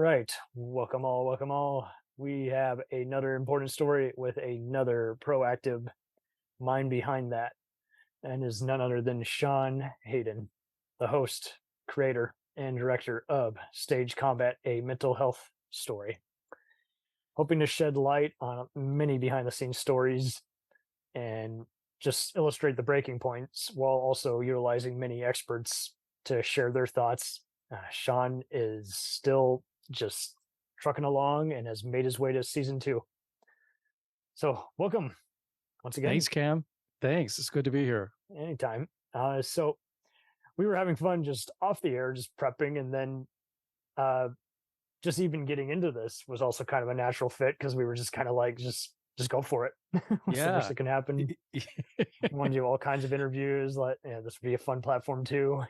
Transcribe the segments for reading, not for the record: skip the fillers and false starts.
right. Welcome all. Welcome all. We have another important story with another proactive mind behind that, and is none other than Sean Hayden, the host, creator, and director of Stage Combat, a mental health story. Hoping to shed light on many behind the scenes stories and just illustrate the breaking points while also utilizing many experts to share their thoughts. Sean is still just trucking along and has made his way to season 2. So welcome once again. Thanks, Cam. Thanks. It's good to be here. Anytime. So we were having fun just off the air, just prepping, and then just even getting into this was also kind of a natural fit because we were just kind of like, just go for it. What's the worst that can happen? Want to do all kinds of interviews. Like, this would be a fun platform too.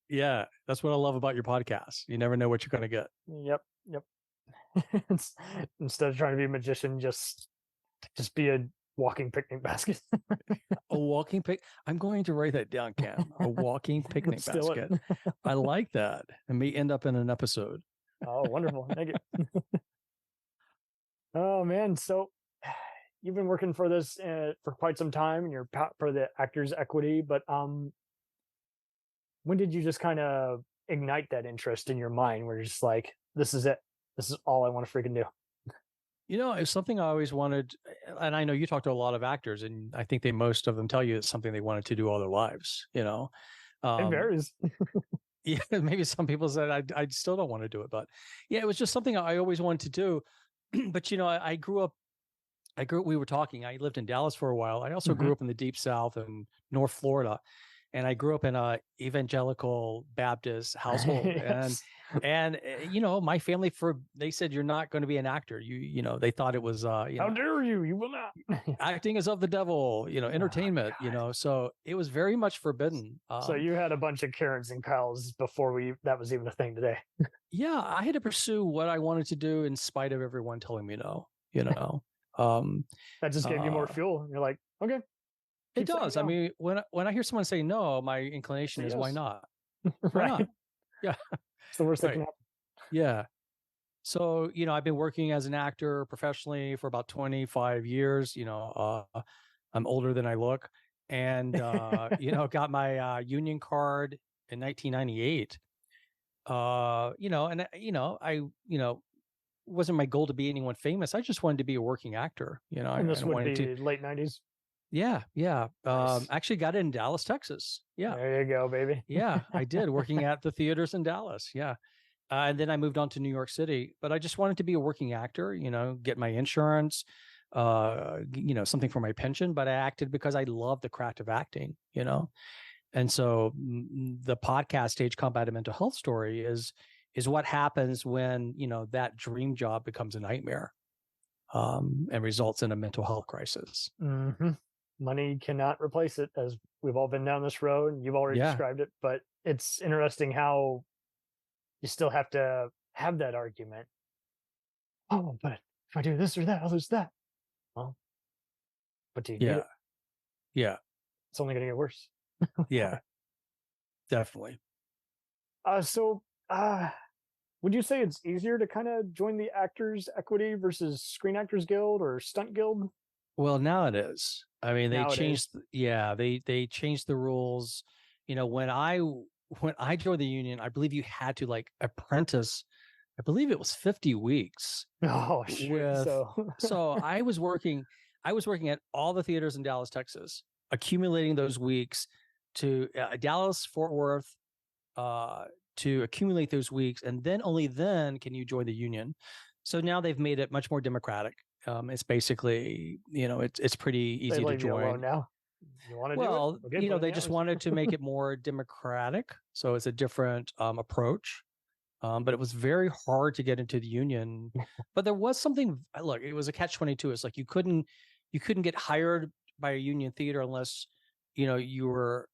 Yeah, that's what I love about your podcast. You never know what you're going to get. Yep. Instead of trying to be a magician, just be a walking picnic basket. A walking I'm going to write that down, Cam. A walking picnic basket. I like that. And may end up in an episode. Oh, wonderful. Thank you. Oh, man. So you've been working for this for quite some time, and you're for the Actors Equity, but when did you just kind of ignite that interest in your mind where you're just like, this is it? This is all I want to freaking do? It's something I always wanted. And I know you talk to a lot of actors, and I think most of them tell you it's something they wanted to do all their lives, It varies. Yeah, maybe some people said I still don't want to do it, but yeah, it was just something I always wanted to do. But I grew up. We were talking. I lived in Dallas for a while. I also grew up in the Deep South in North Florida, and I grew up in a evangelical Baptist household. Yes. And my family they said you're not going to be an actor. They thought it was how dare you? You will not. Acting is of the devil. Entertainment. So it was very much forbidden. So you had a bunch of Karens and Kyles before that was even a thing today. Yeah, I had to pursue what I wanted to do in spite of everyone telling me no. That just gave you more fuel. You're like, okay. It does. I mean, when I hear someone say no, my inclination is, why not? Why not? Yeah. It's the worst that can happen. Yeah. So, I've been working as an actor professionally for about 25 years. I'm older than I look, and, got my union card in 1998. Wasn't my goal to be anyone famous. I just wanted to be a working actor. And this would be late 90s. Yeah. Nice. Actually got it in Dallas, Texas. Yeah. There you go, baby. Yeah, I did, working at the theaters in Dallas. Yeah. And then I moved on to New York City, but I just wanted to be a working actor, get my insurance, something for my pension, but I acted because I love the craft of acting, And so the podcast Stage Combat, a Mental Health Story is what happens when, that dream job becomes a nightmare and results in a mental health crisis. Mm-hmm. Money cannot replace it, as we've all been down this road, and you've already described it, but it's interesting how you still have to have that argument. Oh, but if I do this or that, I'll lose that. Well, but do you need it? Yeah. It's only going to get worse. Yeah, definitely. Would you say it's easier to kind of join the Actors Equity versus Screen Actors Guild or Stunt Guild? Well, now it is. I mean, they changed. They changed the rules. When I joined the union, I believe you had to apprentice. I believe it was 50 weeks. Oh, sure. So I was working at all the theaters in Dallas, Texas, accumulating those weeks to Dallas, Fort Worth, to accumulate those weeks, and then only then can you join the union. So now they've made it much more democratic. It's basically, it's pretty easy to join. You alone now. You want to do it? Okay, they just wanted to make it more democratic. So it's a different approach. But it was very hard to get into the union. But there was something. Look, it was a catch-22. It's like you couldn't get hired by a union theater unless you were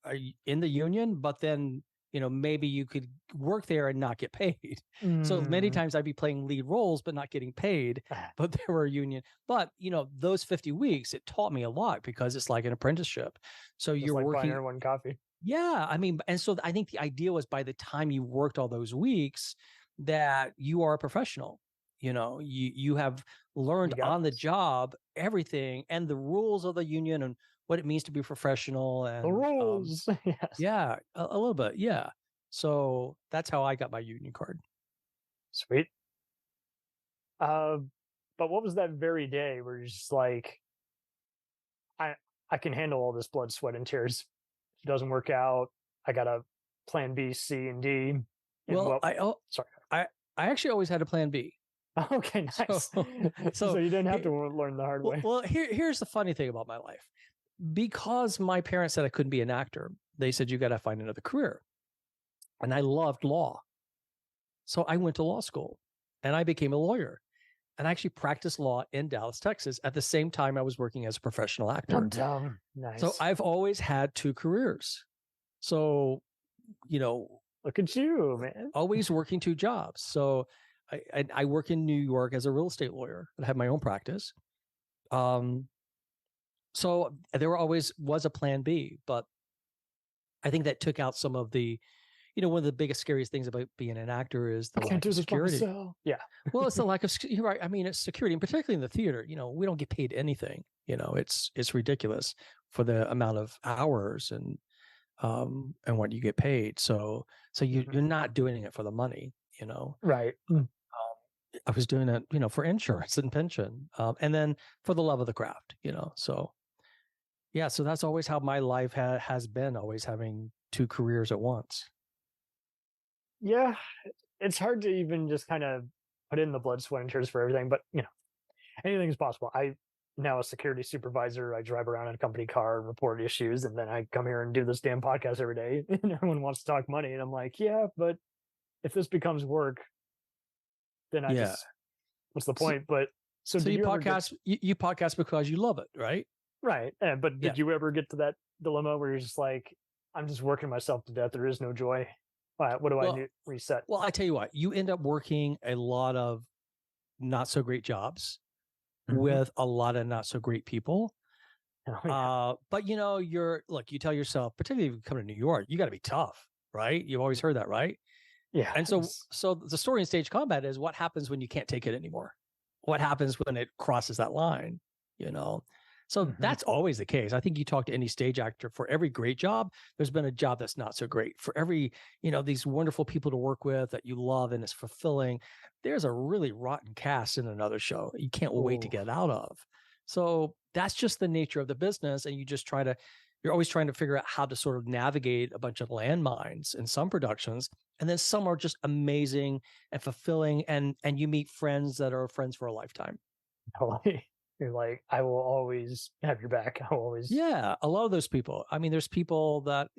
in the union. But then maybe you could work there and not get paid. So many times I'd be playing lead roles, but not getting paid, but they were a union. But, those 50 weeks, it taught me a lot because it's like an apprenticeship. So just you're like working. Buying everyone coffee. Yeah. I mean, and so I think the idea was by the time you worked all those weeks, that you are a professional. You have learned on the job everything and the rules of the union and what it means to be professional and the rules. Yes. Yeah, a little bit. Yeah. So that's how I got my union card. Sweet. But what was that very day where you're just like, I can handle all this blood, sweat, and tears. If it doesn't work out, I got a plan B, C, and D. Well, sorry. I actually always had a plan B. Okay, nice. So you didn't have to learn the hard way. Well, here's the funny thing about my life. Because my parents said I couldn't be an actor, they said, you got to find another career. And I loved law. So I went to law school and I became a lawyer. And I actually practiced law in Dallas, Texas at the same time I was working as a professional actor. Nice. So I've always had two careers. So, look at you, man. Always working two jobs. So I work in New York as a real estate lawyer and have my own practice. So there always was a plan B, but I think that took out some of the, one of the biggest, scariest things about being an actor is the lack of security. Yeah. Well, it's the lack of, you're right. I mean, it's security, and particularly in the theater, we don't get paid anything. It's ridiculous for the amount of hours and what you get paid. So you're not doing it for the money, Right. I was doing it, for insurance and pension, and then for the love of the craft, so yeah. So that's always how my life has been, always having two careers at once. Yeah. It's hard to even just kind of put in the blood, sweat, and tears for everything, but anything is possible. I'm now a security supervisor. I drive around in a company car and report issues, and then I come here and do this damn podcast every day, and everyone wants to talk money, and I'm like, yeah, but if this becomes work, then what's the point? So you podcast, you podcast because you love it, right? Right. But did you ever get to that dilemma where you're just like, I'm just working myself to death. There is no joy. What do I do? Reset. Well, I tell you what, you end up working a lot of not so great jobs with a lot of not so great people. Oh, yeah. But you tell yourself, particularly if you come to New York, you got to be tough, right? You've always heard that, right? Yeah. And so the story in Stage Combat is what happens when you can't take it anymore. What happens when it crosses that line, So that's always the case. I think you talk to any stage actor, for every great job, there's been a job that's not so great. For every, these wonderful people to work with that you love and is fulfilling, there's a really rotten cast in another show you can't wait to get out of. So that's just the nature of the business. And you're always trying to figure out how to sort of navigate a bunch of landmines in some productions. And then some are just amazing and fulfilling. And you meet friends that are friends for a lifetime. You're like, I will always have your back. I will always. Yeah. A lot of those people. I mean, there's people that,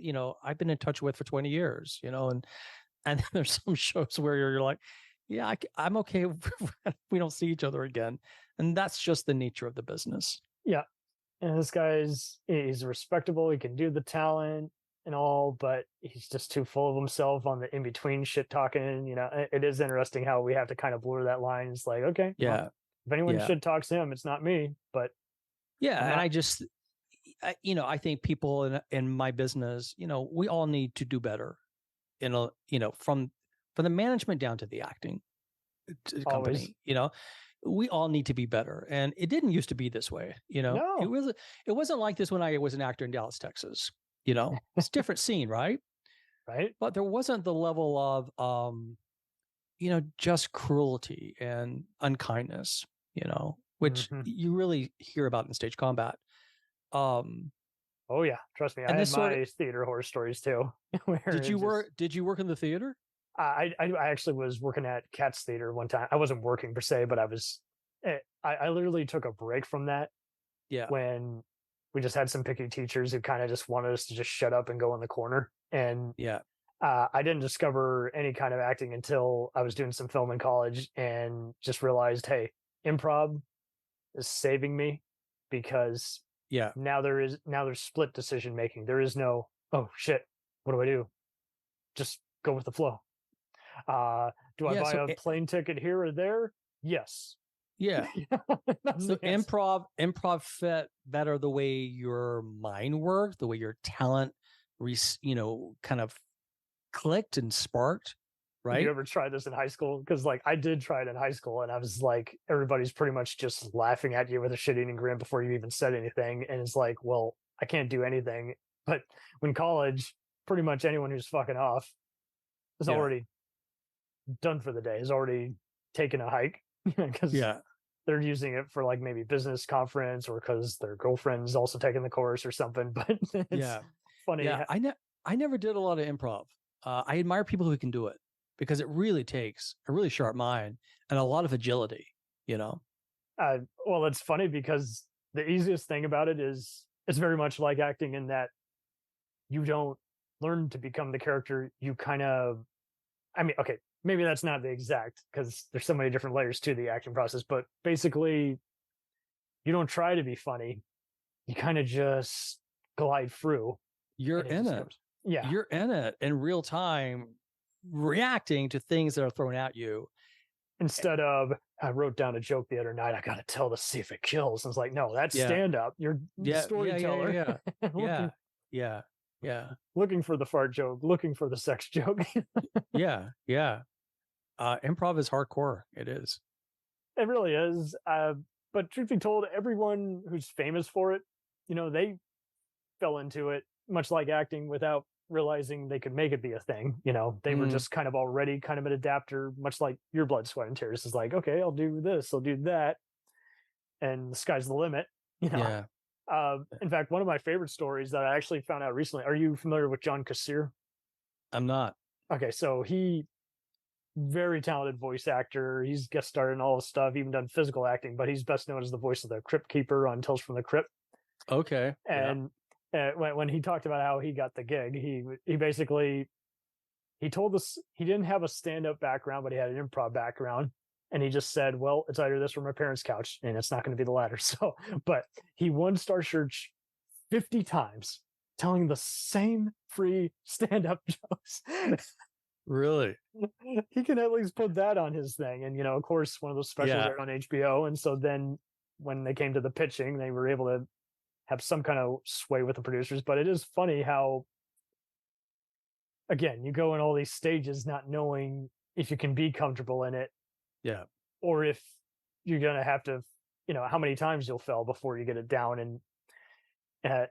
I've been in touch with for 20 years, and there's some shows where you're like, yeah, I'm okay if we don't see each other again. And that's just the nature of the business. Yeah. And this he's respectable. He can do the talent and all, but he's just too full of himself on the in-between shit talking. It is interesting how we have to kind of blur that line. It's like, okay. Yeah. Well, if anyone should talk to him, it's not me, but yeah. And I think people in my business, we all need to do better from the management down to the acting company, we all need to be better. And it didn't used to be this way. No. It wasn't like this when I was an actor in Dallas, Texas, it's a different scene, right? Right. But there wasn't the level of, just cruelty and unkindness, which you really hear about in Stage Combat. Oh yeah, trust me. I had my theater horror stories too. Did you work in the theater? I actually was working at Cat's Theater one time. I wasn't working per se, but I literally took a break from that. Yeah. When we just had some picky teachers who kind of just wanted us to just shut up and go in the corner. And I didn't discover any kind of acting until I was doing some film in college and just realized, hey, improv is saving me, because now there's split decision making. There is no, oh shit, what do I do? Just go with the flow. Do I buy a plane ticket here or there? Yes. Yeah. So improv fit better the way your mind worked, the way your talent kind of clicked and sparked. right? you ever try this in high school? Because like I did try it in high school, and I was like, everybody's pretty much just laughing at you with a shit-eating grin before you even said anything, and it's like, well, I can't do anything. But when college, pretty much anyone who's fucking off is Yeah. already done for the day, is already taken a hike because Yeah. they're using it for like maybe business conference or because their girlfriend's also taking the course or something. But it's Yeah. funny. Yeah. I never did a lot of improv. I admire people who can do it because it really takes a really sharp mind and a lot of agility, you know? Well, it's funny because the easiest thing about it is it's very much like acting in that you don't learn to become the character. You kind of, I mean, okay, maybe that's not the exact because there's so many different layers to the acting process, but basically, you don't try to be funny. You kind of just glide through. You're And it in just it. comes. Yeah. You're in it in real time, reacting to things that are thrown at you. Instead of, I wrote down a joke the other night, I got to tell to see if it kills. And it's like, no, that's Yeah. stand up. You're the Yeah. storyteller. Yeah. looking, Yeah. Yeah. looking for the fart joke, looking for the sex joke. Yeah. Yeah. Improv is hardcore. It is. It really is. But truth be told, everyone who's famous for it, they fell into it, much like acting, without realizing they could make it be a thing. They were just kind of already kind of an adapter, much like your blood, sweat, and tears is like, okay, I'll do this, I'll do that. And the sky's the limit. Yeah. In fact, one of my favorite stories that I actually found out recently, are you familiar with John Kassir? I'm not. Okay, so he very talented voice actor. He's guest starred in all the stuff, even done physical acting, but he's best known as the voice of the Crypt Keeper on Tales from the Crypt. Okay. And when he talked about how he got the gig, he basically he told us he didn't have a stand-up background, but he had an improv background. And he just said, well, it's either this or my parents' couch, and it's not going to be the latter. So, but he won Star Search 50 times telling the same free stand-up jokes. Really? He can at least put that on his thing. And, of course, one of those specials aired on HBO. And so then when they came to the pitching, they were able to have some kind of sway with the producers. But it is funny how, again, you go in all these stages not knowing if you can be comfortable in it. Yeah. Or if you're going to have to, how many times you'll fail before you get it down. And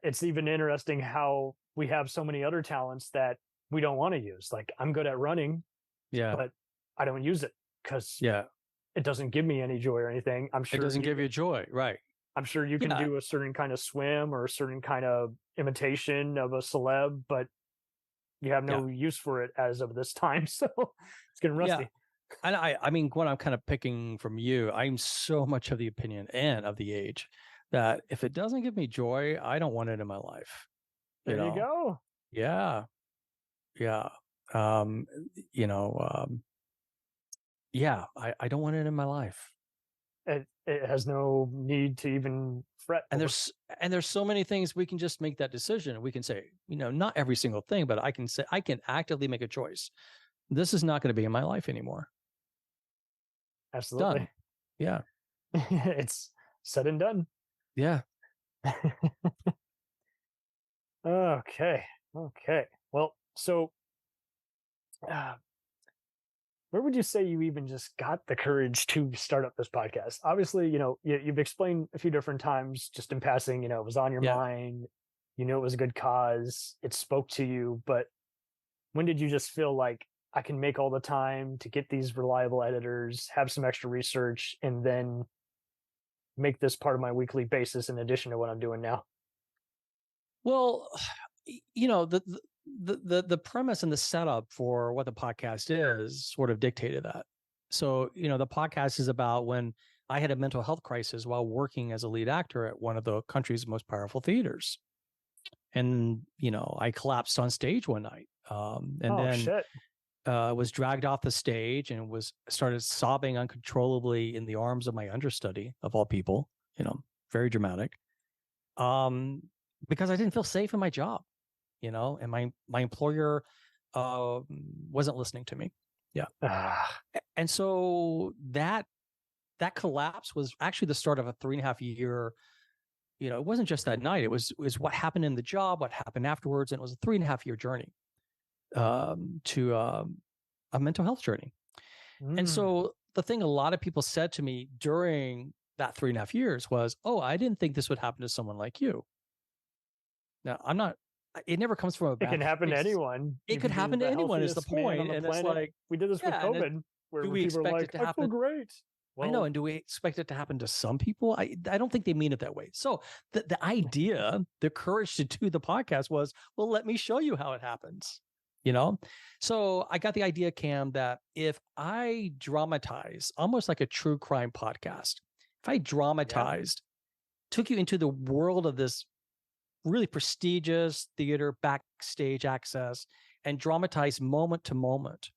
it's even interesting how we have so many other talents that we don't want to use. Like I'm good at running, but I don't use it because it doesn't give me any joy or anything. I'm sure it doesn't give you joy. Right. I'm sure you can do a certain kind of swim or a certain kind of imitation of a celeb, but you have no use for it as of this time. So it's getting rusty. Yeah. And I mean, when I'm kind of picking from you, I'm so much of the opinion and of the age that if it doesn't give me joy, I don't want it in my life. There you go. Yeah. Yeah. I don't want it in my life. It has no need to even fret. And there's so many things we can just make that decision. We can say, not every single thing, but I can say, I can actively make a choice. This is not going to be in my life anymore. Absolutely. Done. Yeah. It's said and done. Yeah. Okay. Well, so where would you say you even just got the courage to start up this podcast? Obviously, you've explained a few different times just in passing, it was on your mind, it was a good cause, it spoke to you, but when did you just feel like I can make all the time to get these reliable editors, have some extra research, and then make this part of my weekly basis in addition to what I'm doing now? Well, the premise and the setup for what the podcast is sort of dictated that. So, the podcast is about when I had a mental health crisis while working as a lead actor at one of the country's most powerful theaters. And, I collapsed on stage one night. Was dragged off the stage and started sobbing uncontrollably in the arms of my understudy, of all people, very dramatic. Because I didn't feel safe in my job, and my employer wasn't listening to me. Yeah. And so that collapse was actually the start of a 3.5 year, it wasn't just that night. It was what happened in the job, what happened afterwards. And it was a 3.5 year journey to a mental health journey. And so the thing a lot of people said to me during that 3.5 years was, "Oh, I didn't think this would happen to someone like you." Now, it never comes from a It bad can happen to place. anyone. It You could can be happen to the anyone is the healthiest man on point. the And it's planet. like, We did this with yeah, and COVID, where do we people were expect like, it to "I feel happen? great." I know. Well, And do we expect it to happen to some people? I don't think they mean it that way. So the idea, the courage to do the podcast was, well, let me show you how it happens. You know? So I got the idea, Cam, that if I dramatize almost like a true crime podcast, if I yeah, dramatized, took you into the world of this really prestigious theater backstage access and dramatized moment to moment,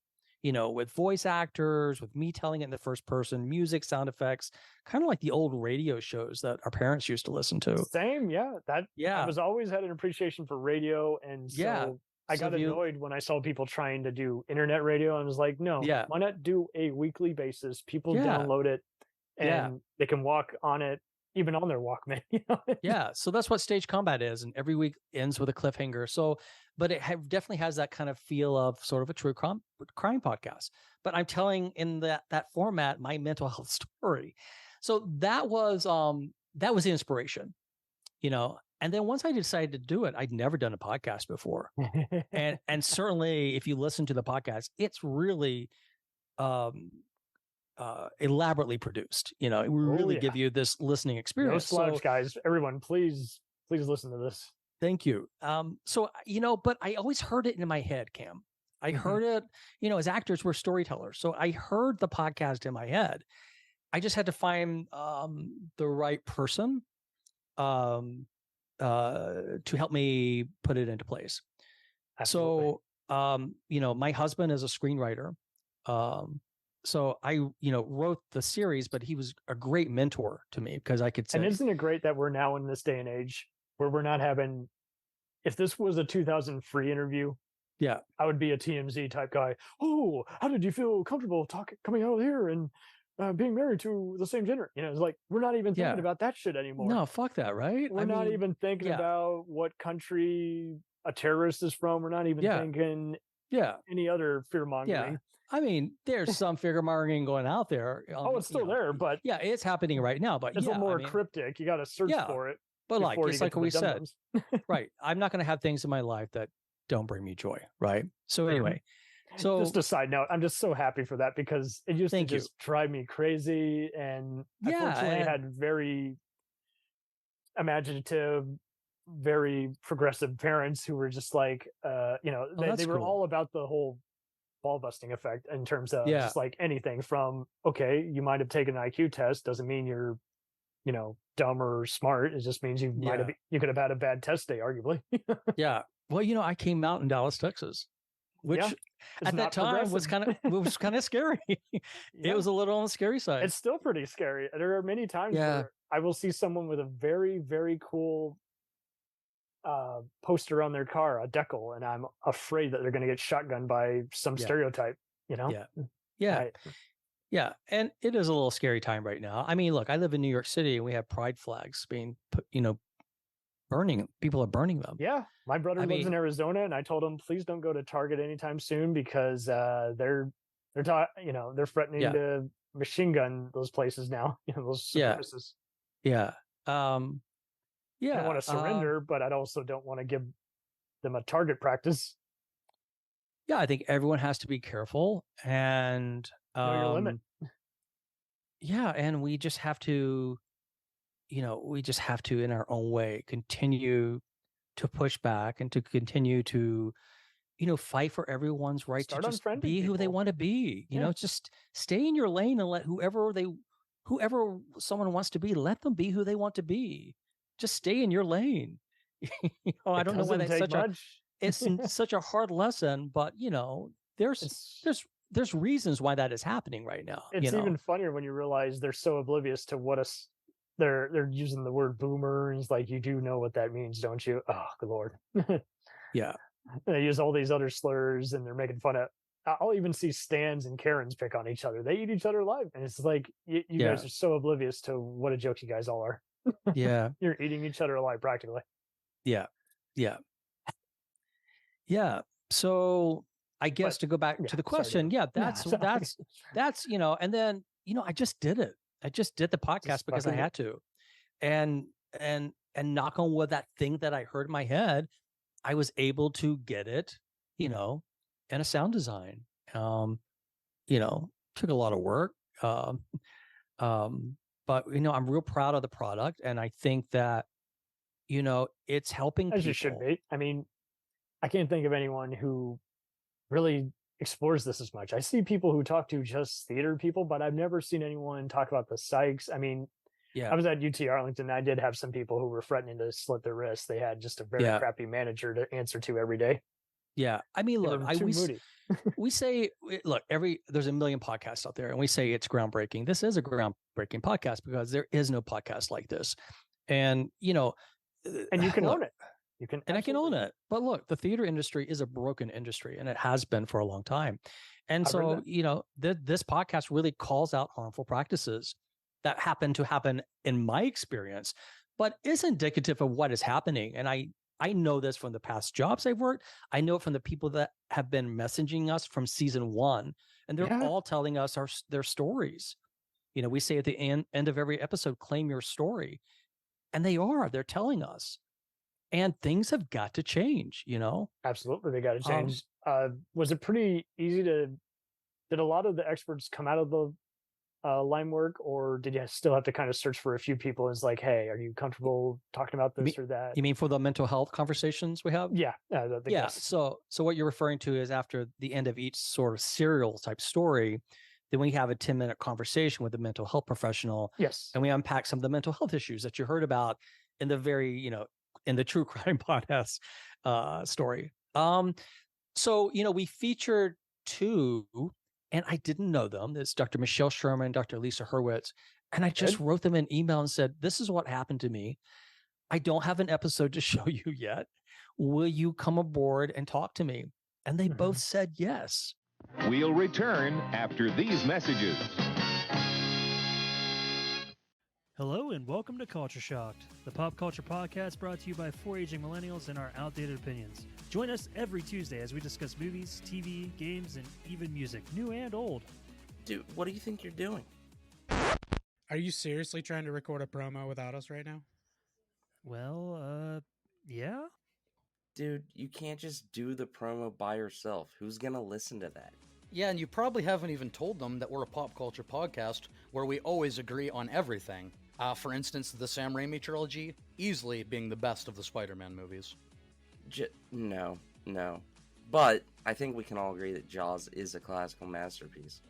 with voice actors, with me telling it in the first person, music, sound effects, kind of like the old radio shows that our parents used to listen to. same, yeah. That I Yeah. was always had an appreciation for radio, and Yeah. so I So got annoyed when I saw people trying to do internet radio. I was like, no, yeah. why not do a weekly basis? People Yeah. download it, Yeah. and they can walk on it, even on their Walkman. Yeah. So that's what Stage Combat is. And every week ends with a cliffhanger. So, but it definitely has that kind of feel of sort of a true crime podcast. But I'm telling in that format my mental health story. So that was the inspiration, And then once I decided to do it, I'd never done a podcast before. And certainly if you listen to the podcast, it's really elaborately produced. We really give you this listening No experience. slouch, So guys. Everyone, please listen to this. thank you. So but I always heard it in my head, Cam. I heard it, as actors, we're storytellers. So I heard the podcast in my head. I just had to find the right person to help me put it into place. Absolutely. So, my husband is a screenwriter. So I, wrote the series, but he was a great mentor to me because I could say. And isn't it great that we're now in this day and age where we're not having, if this was a 2000 free interview, yeah, I would be a TMZ type guy. Oh, how did you feel comfortable coming out here and being married to the same gender? It's like, we're not even thinking about that shit anymore. No, fuck that, right? We're not even thinking about what country a terrorist is from. We're not even thinking any other fear mongering. Yeah. I mean, there's some figure mongering going out there. It's still there, but yeah, it's happening right now. But it's a little more cryptic. You got to search for it. But it's like what we said, right? I'm not going to have things in my life that don't bring me joy, right? So anyway, just a side note, I'm just so happy for that because it used to just drive me crazy, and I fortunately had very imaginative, very progressive parents who were just like, they were all about the whole ball busting effect in terms of just like anything from, okay, you might have taken an IQ test, doesn't mean you're, dumb or smart. It just means you could have had a bad test day, arguably. Yeah. Well, I came out in Dallas, Texas, which at that time was kind of scary. It was a little on the scary side. It's still pretty scary. There are many times where I will see someone with a very, very cool poster on their car, a decal, and I'm afraid that they're going to get shotgunned by some stereotype, Yeah. And it is a little scary time right now. I mean, look, I live in New York City and we have pride flags being put, burning. People are burning them. Yeah. My brother lives in Arizona, and I told him, please don't go to Target anytime soon because they're threatening to machine gun those places now, those supremacists. Yeah. I don't want to surrender, but I also don't want to give them a target practice. Yeah, I think everyone has to be careful and know your limit. Yeah, and we just have to, in our own way continue to push back and to continue to, fight for everyone's right to just be who they want to be. Just stay in your lane and let whoever someone wants to be, let them be who they want to be. Just stay in your lane. I don't know why that's such a hard lesson, but there's reasons why that is happening right now. It's even funnier when you realize they're so oblivious to what they're using the word boomers. Like, you do know what that means, don't you? Oh, good Lord. Yeah. They use all these other slurs, and they're making fun of. I'll even see Stans and Karens pick on each other. They eat each other alive, and it's like you guys are so oblivious to what a joke you guys all are. Yeah, you're eating each other alive practically. Yeah. So I guess to go back to the question, that's, and then, I just did it. I just did the podcast because I had to. And knock on wood, that thing that I heard in my head, I was able to get it, in a sound design. Took a lot of work. But I'm real proud of the product. And I think that, it's helping people. As you should be. I mean, I can't think of anyone who really explores this as much. I see people who talk to just theater people, but I've never seen anyone talk about the psychs. I mean, I was at UT Arlington. I did have some people who were threatening to slit their wrists. They had just a very crappy manager to answer to every day. Yeah. I mean, look, we say, look, there's a million podcasts out there, and we say it's groundbreaking. This is a groundbreaking podcast because there is no podcast like this. And, and you can own it. I can own it. But look, the theater industry is a broken industry, and it has been for a long time. And so, this podcast really calls out harmful practices that happen to happen in my experience, but is indicative of what is happening. And I know this from the past jobs I've worked. I know it from the people that have been messaging us from season 1, and they're all telling us their stories. We say at the end of every episode, claim your story. And they're telling us. And things have got to change, Absolutely, they got to change. Was it pretty easy did a lot of the experts come out of the line work, or did you still have to kind of search for a few people? It's like, hey, are you comfortable talking about this or that? You mean for the mental health conversations we have? Yeah. So what you're referring to is after the end of each sort of serial type story, then we have a 10-minute conversation with a mental health professional. Yes. And we unpack some of the mental health issues that you heard about in the very, in the true crime podcast story. So, we featured 2, and I didn't know them. It's Dr. Michelle Sherman, Dr. Lisa Hurwitz. And I just wrote them an email and said, this is what happened to me. I don't have an episode to show you yet. Will you come aboard and talk to me? And they both said yes. We'll return after these messages. Hello and welcome to Culture Shocked, the pop culture podcast brought to you by 4 aging millennials and our outdated opinions. Join us every Tuesday as we discuss movies, TV, games, and even music, new and old. Dude, what do you think you're doing? Are you seriously trying to record a promo without us right now? Well, yeah. Dude, you can't just do the promo by yourself. Who's gonna listen to that? Yeah, and you probably haven't even told them that we're a pop culture podcast where we always agree on everything. For instance, the Sam Raimi trilogy, easily being the best of the Spider-Man movies. No. But I think we can all agree that Jaws is a classical masterpiece.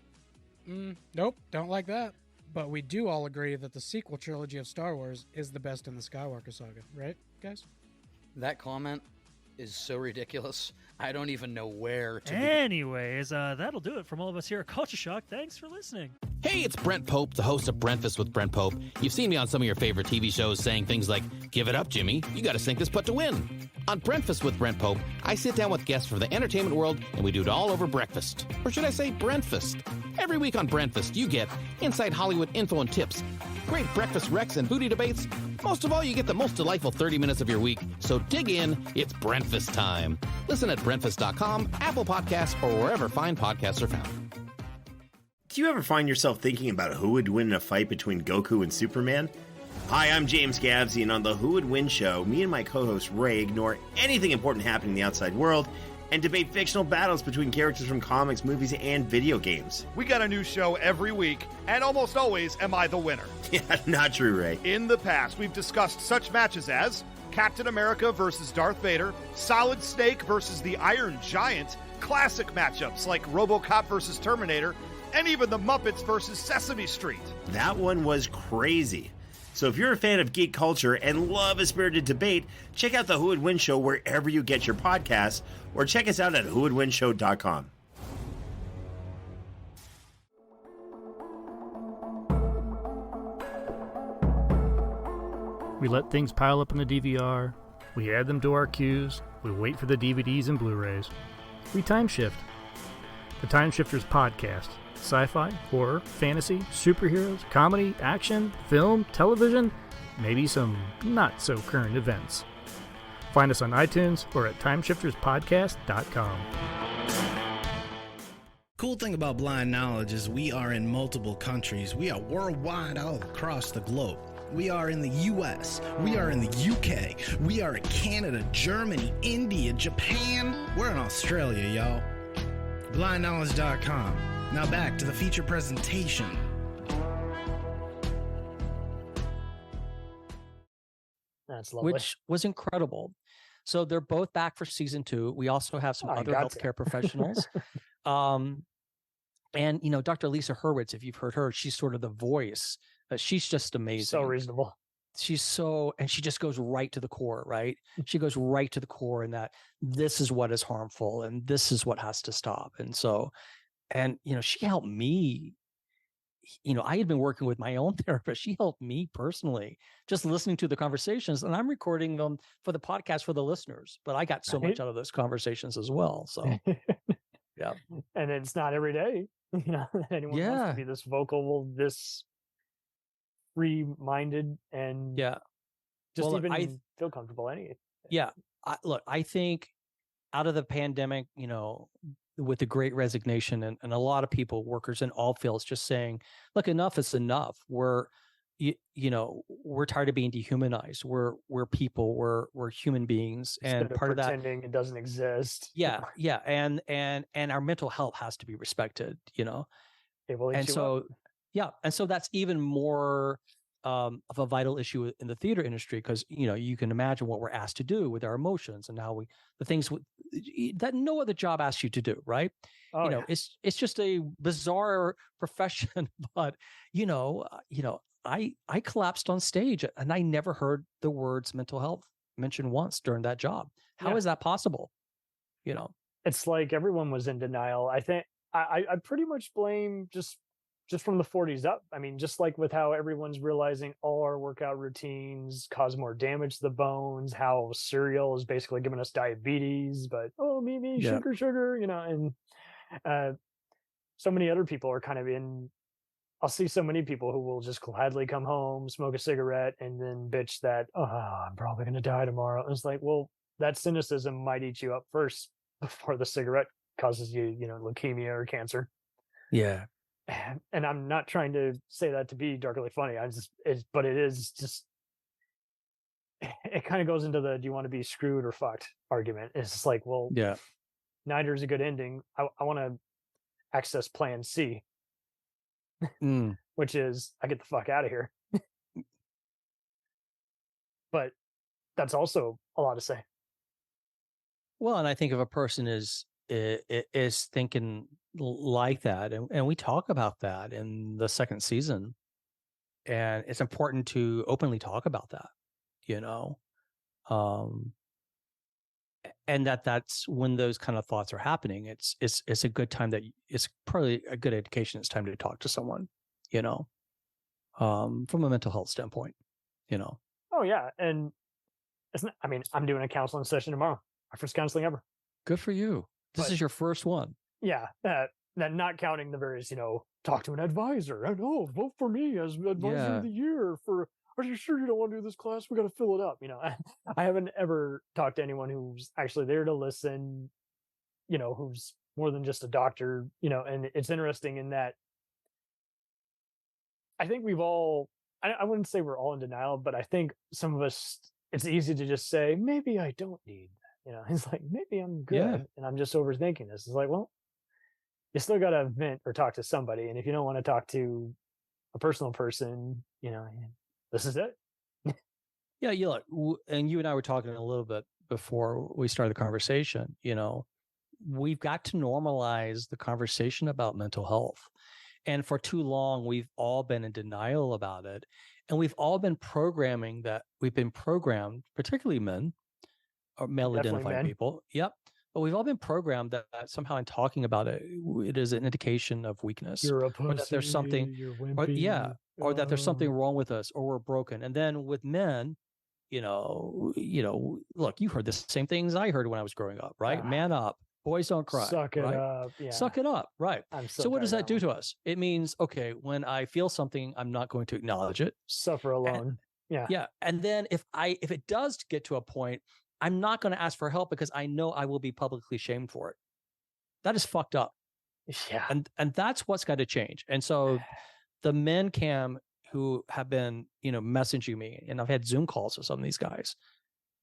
Nope, don't like that. But we do all agree that the sequel trilogy of Star Wars is the best in the Skywalker saga, right, guys? That comment is so ridiculous. I don't even know where to Anyways, that'll do it from all of us here at Culture Shock. Thanks for listening. Hey, it's Brent Pope, the host of Breakfast with Brent Pope. You've seen me on some of your favorite TV shows saying things like, give it up, Jimmy. You got to sink this putt to win. On Breakfast with Brent Pope, I sit down with guests from the entertainment world, and we do it all over breakfast. Or should I say Brentfast? Every week on Brentfast, you get inside Hollywood info and tips, great breakfast recs and booty debates. Most of all, you get the most delightful 30 minutes of your week. So dig in, it's Brentfast time. Listen at Brentfast.com, Apple Podcasts, or wherever fine podcasts are found. Do you ever find yourself thinking about who would win in a fight between Goku and Superman? Hi, I'm James Gavsey, and on the Who Would Win show, me and my co-host Ray ignore anything important happening in the outside world and debate fictional battles between characters from comics, movies, and video games. We got a new show every week, and almost always am I the winner. Yeah, not true, Ray. In the past, we've discussed such matches as Captain America versus Darth Vader, Solid Snake versus the Iron Giant, classic matchups like RoboCop versus Terminator, and even the Muppets versus Sesame Street. That one was crazy. So if you're a fan of geek culture and love a spirited debate, check out the Who Would Win show wherever you get your podcasts, or check us out at whowouldwinshow.com. We let things pile up in the DVR, we add them to our queues, we wait for the DVDs and Blu-rays. We time shift. The Time Shifters Podcast. Sci-fi, horror, fantasy, superheroes, comedy, action, film, television, maybe some not-so-current events. Find us on iTunes or at timeshifterspodcast.com. Cool thing about Blind Knowledge is we are in multiple countries. We are worldwide all across the globe. We are in the US, we are in the UK, we are in Canada, Germany, India, Japan. We're in Australia, y'all. BlindKnowledge.com. Now back to the feature presentation. That's lovely. Which was incredible. So they're both back for season 2. We also have some other healthcare professionals. And, you know, Dr. Lisa Hurwitz, if you've heard her, she's sort of the voice. She's just amazing. So reasonable. And she just goes right to the core, right? She goes right to the core in that this is what is harmful and this is what has to stop. And so, and, you know, she helped me. You know, I had been working with my own therapist. She helped me personally, just listening to the conversations, and I'm recording them for the podcast for the listeners. But I got so much out of those conversations as well. So, yeah. And it's not every day, you know, anyone wants to be this vocal, this free-minded, and just even feel comfortable anyway. Yeah. I think out of the pandemic, you know, with the great resignation and a lot of people, workers in all fields, just saying, look, enough is enough. We're tired of being dehumanized. We're people, we're human beings. Instead and part of that, pretending it doesn't exist. Yeah. And our mental health has to be respected, you know? And so that's even more of a vital issue in the theater industry, because, you know, you can imagine what we're asked to do with our emotions and how the things that no other job asks you to do, right? It's just a bizarre profession. But I collapsed on stage and I never heard the words mental health mentioned once during that job. How is that possible? You know, it's like everyone was in denial. I think I pretty much blame just from the 40s up. I mean, just like with how everyone's realizing all our workout routines cause more damage to the bones, how cereal is basically giving us diabetes, but sugar, you know, and so many other people are kind of I'll see so many people who will just gladly come home, smoke a cigarette, and then bitch that, I'm probably going to die tomorrow. And it's like, well, that cynicism might eat you up first before the cigarette causes you, you know, leukemia or cancer. Yeah. And I'm not trying to say that to be darkly funny. But it is just, it kind of goes into the, do you want to be screwed or fucked argument. It's just like, well, neither is a good ending. I want to access plan C, which is I get the fuck out of here. But that's also a lot to say. Well, and I think if a person is thinking like that, and we talk about that in the second season, and it's important to openly talk about that, you know, and that's when those kind of thoughts are happening. It's a good time it's probably a good indication it's time to talk to someone, you know, from a mental health standpoint, you know. Oh yeah, and I'm doing a counseling session tomorrow. My first counseling ever. Good for you. This is your first one. Yeah, that not counting the various, you know, talk to an advisor and vote for me as advisor of the year for. Are you sure you don't want to do this class? We got to fill it up. You know, I haven't ever talked to anyone who's actually there to listen. You know, who's more than just a doctor. You know, and it's interesting in that I think we've all. I wouldn't say we're all in denial, but I think some of us. It's easy to just say maybe I don't need. You know, it's like, maybe I'm good and I'm just overthinking this. It's like, well, you still got to vent or talk to somebody. And if you don't want to talk to a personal person, you know, this is it. Yeah. You look, and you and I were talking a little bit before we started the conversation, you know, we've got to normalize the conversation about mental health. And for too long, we've all been in denial about it. And we've all been programmed, particularly men, or male identifying people. Yep. But we've all been programmed that somehow in talking about it, it is an indication of weakness. You're a pussy, or that there's something, or that there's something wrong with us, or we're broken. And then with men, you know, look, you heard the same things I heard when I was growing up, right? Man up, boys don't cry. Suck it right? up. Yeah. Suck it up. Right. So what does that do to us? It means, okay, when I feel something, I'm not going to acknowledge it. Suffer alone. Yeah. And then if it does get to a point, I'm not going to ask for help because I know I will be publicly shamed for it. That is fucked up. Yeah. And that's what's got to change. And so the men cam who have been, messaging me, and I've had Zoom calls with some of these guys,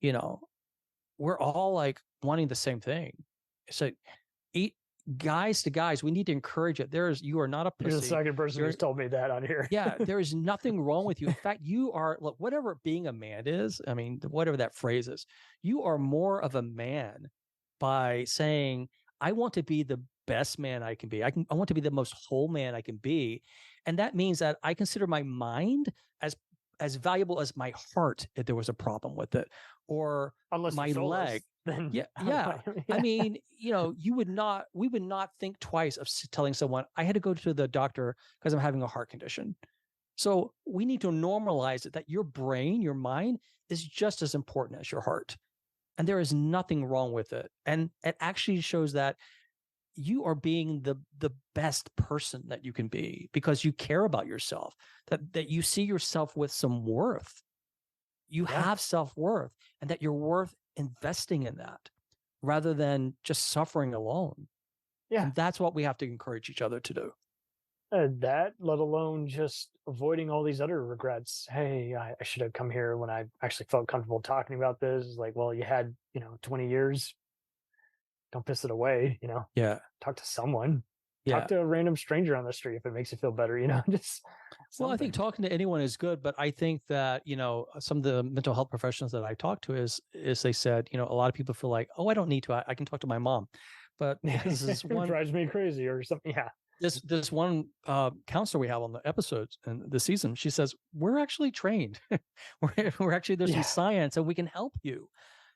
we're all like wanting the same thing. So guys to guys, we need to encourage it. You are not a pussy. You're the second person who's told me that on here. Yeah, there is nothing wrong with you. In fact, you are, look, whatever being a man is, I mean, whatever that phrase is, you are more of a man by saying, I want to be the best man I can be. I want to be the most whole man I can be. And that means that I consider my mind as valuable as my heart if there was a problem with it, or unless my leg. Then Yeah. yeah. I mean, we would not think twice of telling someone I had to go to the doctor because I'm having a heart condition. So we need to normalize it that your brain, your mind is just as important as your heart. And there is nothing wrong with it. And it actually shows that you are being the best person that you can be because you care about yourself, that you see yourself with some worth. You have self-worth, and that you're worth investing in that rather than just suffering alone. Yeah. And that's what we have to encourage each other to do. That, let alone just avoiding all these other regrets. Hey, I should have come here when I actually felt comfortable talking about this. Like, well, you had, 20 years. Don't piss it away, Yeah. Talk to someone. Yeah. Talk to a random stranger on the street if it makes you feel better, just Well, I think talking to anyone is good, but I think that, some of the mental health professionals that I talked to is they said, a lot of people feel like, oh, I don't need to, I can talk to my mom. But this is one drives me crazy or something. Yeah. This one counselor we have on the episodes and the season, she says, we're actually trained. we're actually, there's some science and we can help you.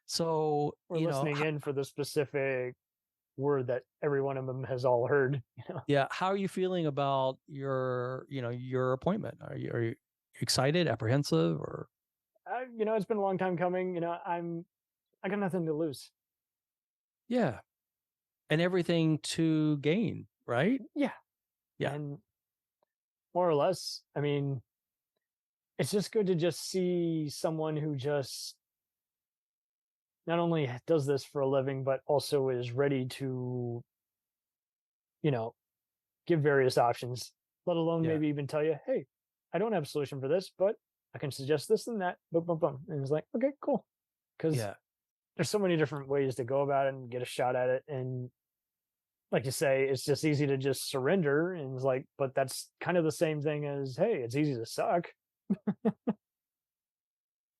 So we're listening in for the specific word that every one of them has all heard. Yeah. How are you feeling about your appointment? Are you excited, apprehensive, or? It's been a long time coming. I got nothing to lose. Yeah. And everything to gain, right? Yeah. Yeah. And more or less, I mean, it's just good to just see someone who just not only does this for a living, but also is ready to, give various options, let alone maybe even tell you, hey, I don't have a solution for this, but I can suggest this and that. Boom, boom, boom. And it's like, okay, cool. Because there's so many different ways to go about it and get a shot at it. And like you say, it's just easy to just surrender. And it's like, but that's kind of the same thing as, hey, it's easy to suck.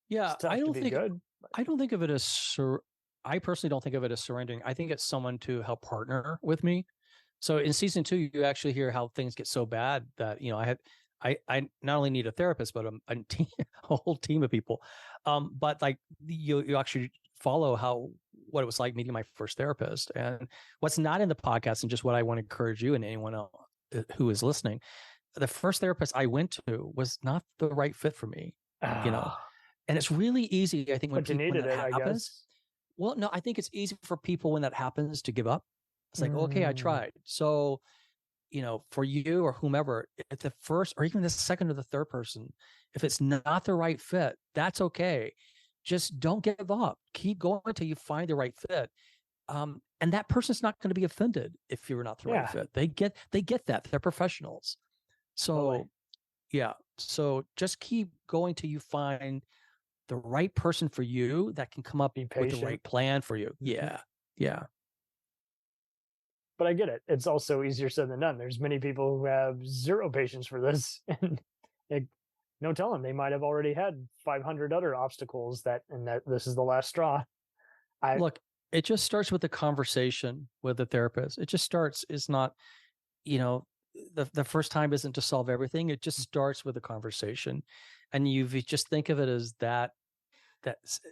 Yeah. I don't think of it as I personally don't think of it as surrendering. I think it's someone to help partner with me. So in season 2, you actually hear how things get so bad that, I not only need a therapist, but a whole team of people. But like you actually follow what it was like meeting my first therapist, and what's not in the podcast, and just what I want to encourage you and anyone else who is listening. The first therapist I went to was not the right fit for me, and it's really easy. I think when that happens. Well, no, I think it's easy for people when that happens to give up. It's like, okay, I tried. So, for you or whomever, if the first or even the second or the third person, if it's not the right fit, that's okay. Just don't give up. Keep going until you find the right fit. And that person's not going to be offended if you're not the right fit. They get that. They're professionals. So, So just keep going till you find the right person for you that can come up with the right plan for you. Yeah. Yeah. But I get it. It's also easier said than done. There's many people who have zero patience for this, and no telling, they might have already had 500 other obstacles that this is the last straw. Look, it just starts with a conversation with the therapist. It just starts. It's not, the first time isn't to solve everything. It just starts with a conversation, and you just think of it as that's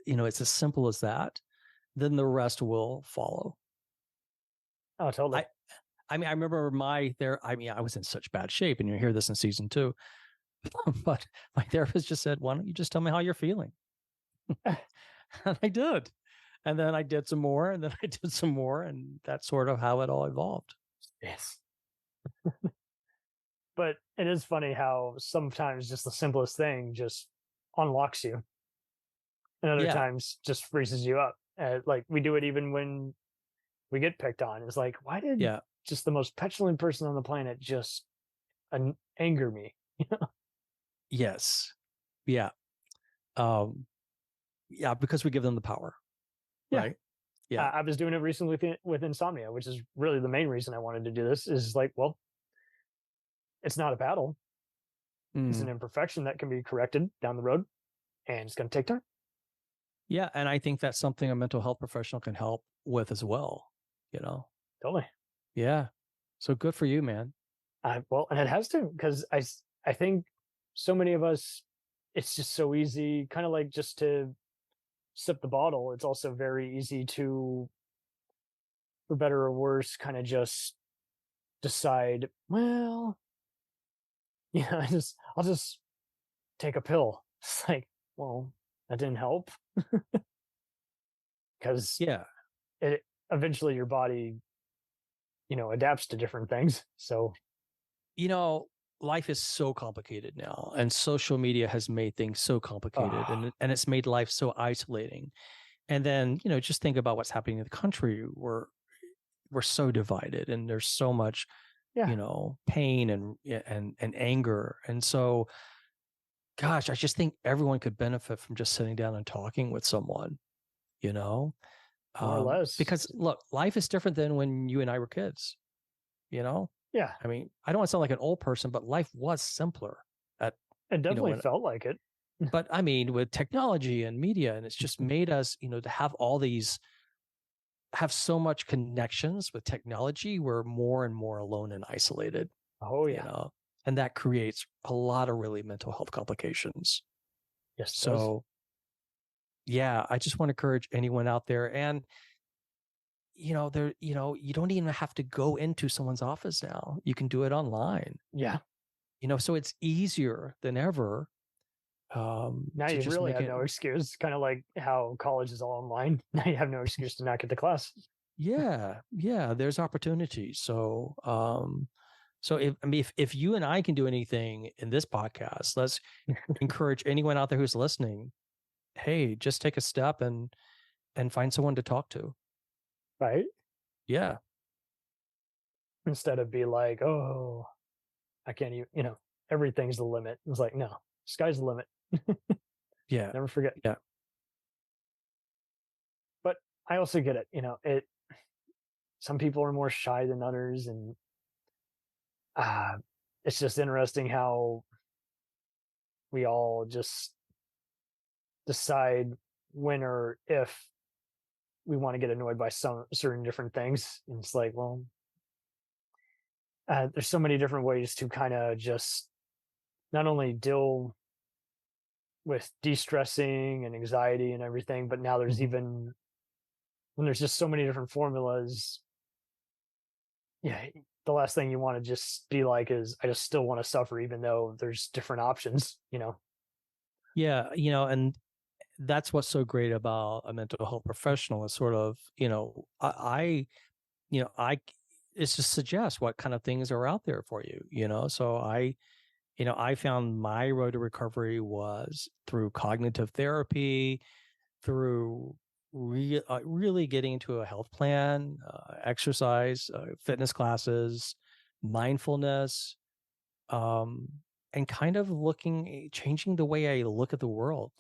it's as simple as that. Then the rest will follow. Oh, totally. I remember I was in such bad shape, and you hear this in season 2, but my therapist just said, why don't you just tell me how you're feeling? And I did. And then I did some more, and then I did some more, and that's sort of how it all evolved. Yes. But it is funny how sometimes just the simplest thing just unlocks you. And other times just freezes you up. Like we do it even when we get picked on. It's like, why did just the most petulant person on the planet just anger me. Yes. Yeah. Yeah, because we give them the power. Yeah. Right. Yeah. I was doing it recently with insomnia, which is really the main reason I wanted to do this. Is like, well, it's not a battle. It's an imperfection that can be corrected down the road, and it's going to take time. Yeah, and I think that's something a mental health professional can help with as well. Totally. Yeah. So good for you, man. Well, and it has to, because I think so many of us, it's just so easy, kind of like just to sip the bottle. It's also very easy to, for better or worse, kind of just decide, well, yeah, I'll just take a pill. It's like, well, that didn't help. Because it eventually your body, adapts to different things. So, life is so complicated now, and social media has made things so complicated, and it's made life so isolating. And then, just think about what's happening in the country. We're so divided, and there's so much, pain and anger. And so, gosh, I just think everyone could benefit from just sitting down and talking with someone, more or less. Because look, life is different than when you and I were kids, Yeah. I mean, I don't want to sound like an old person, but life was simpler. It definitely felt like it. But I mean, with technology and media, and it's just made us, to have all these, have so much connections with technology, we're more and more alone and isolated. Oh yeah. And that creates a lot of really mental health complications. Yes. So yeah, I just want to encourage anyone out there. And you don't even have to go into someone's office now. You can do it online. Yeah. So it's easier than ever. Now you really have no excuse, kind of like how college is all online. Now you have no excuse to not get to class. Yeah. There's opportunities. So, if you and I can do anything in this podcast, let's encourage anyone out there who's listening. Hey, just take a step and find someone to talk to. Right. Yeah. Instead of be like, oh, I can't even, everything's the limit. It's like, no, sky's the limit. Yeah. Never forget. Yeah. But I also get it. Some people are more shy than others, and it's just interesting how we all just decide when or if we want to get annoyed by some certain different things. And it's like, well, there's so many different ways to kind of just not only deal with de-stressing and anxiety and everything, but now there's even, when there's just so many different formulas, the last thing you want to just be like is, I just still want to suffer, even though there's different options. Yeah. And that's what's so great about a mental health professional is sort of, I it's just suggest what kind of things are out there for you, so I found my road to recovery was through cognitive therapy, through really getting into a health plan, exercise, fitness classes, mindfulness, and kind of changing the way I look at the world,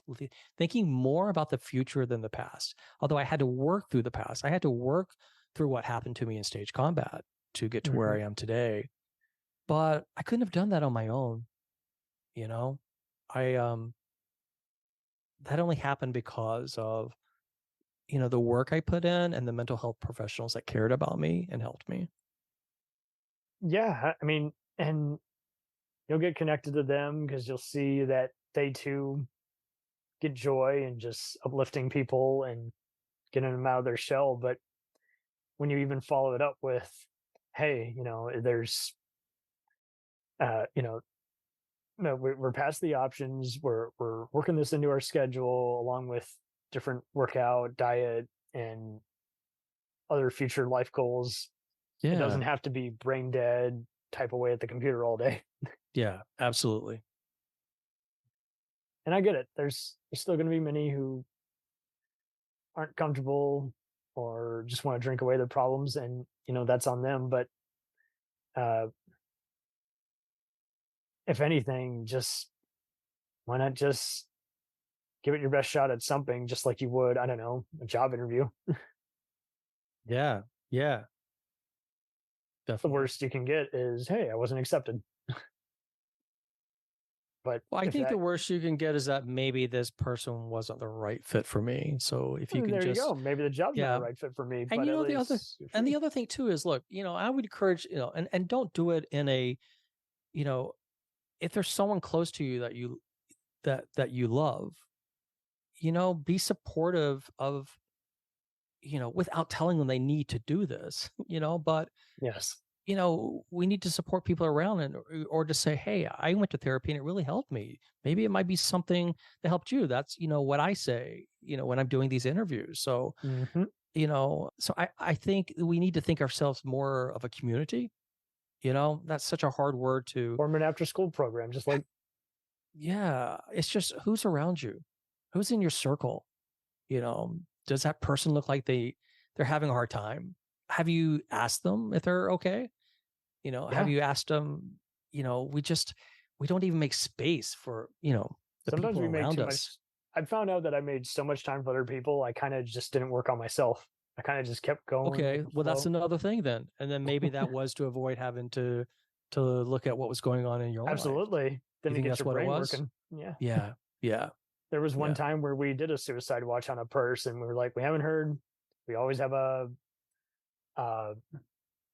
thinking more about the future than the past. Although I had to work through the past, I had to work through what happened to me in stage combat to get to where I am today. But I couldn't have done that on my own. That only happened because of, the work I put in and the mental health professionals that cared about me and helped me. Yeah. I mean, and you'll get connected to them because you'll see that they too get joy and just uplifting people and getting them out of their shell. But when you even follow it up with, hey, there's, no, we're past the options. We're working this into our schedule along with different workout, diet, and other future life goals. Yeah. It doesn't have to be brain dead type away at the computer all day. Yeah, absolutely. And I get it. There's still going to be many who aren't comfortable or just want to drink away their problems, and that's on them. But if anything, just why not just give it your best shot at something, just like you would, I don't know, a job interview. Yeah. Yeah. The Definitely. worst you can get is, hey, I wasn't accepted. But Well, I if think that, the worst you can get is that maybe this person wasn't the right fit for me. So if you can there just, you go. Maybe the job's not yeah. a right fit for me. And But you at know, the other, least you're and the free. other thing too is, look, you know, I would encourage, you know, and don't do it in a, you know, if there's someone close to you that you love, you know, be supportive of, you know, without telling them they need to do this, you know, but Yes. you know, we need to support people around, and or to say, hey, I went to therapy and it really helped me. Maybe it might be something that helped you. That's, you know, what I say, you know, when I'm doing these interviews. So, Mm-hmm. you know, so I think we need to think ourselves more of a community. You know, that's such a hard word to, Form an after school program, just like, yeah, it's just who's around you, who's in your circle. You know, does that person look like they're having a hard time? Have you asked them if they're okay? You know, have yeah. you asked them? You know, we don't even make space for, you know, the Sometimes people we make around too us. much. I found out that I made so much time for other people. I kind of just didn't work on myself. I kind of just kept going Okay, with the well, that's flow. another thing then. And then maybe that was to avoid having to look at what was going on in your life. Absolutely. You Then it think gets that's your what it brain was? working. Yeah. Yeah, yeah, There was one yeah. time where we did a suicide watch on a person. We were like, we haven't heard. We always have a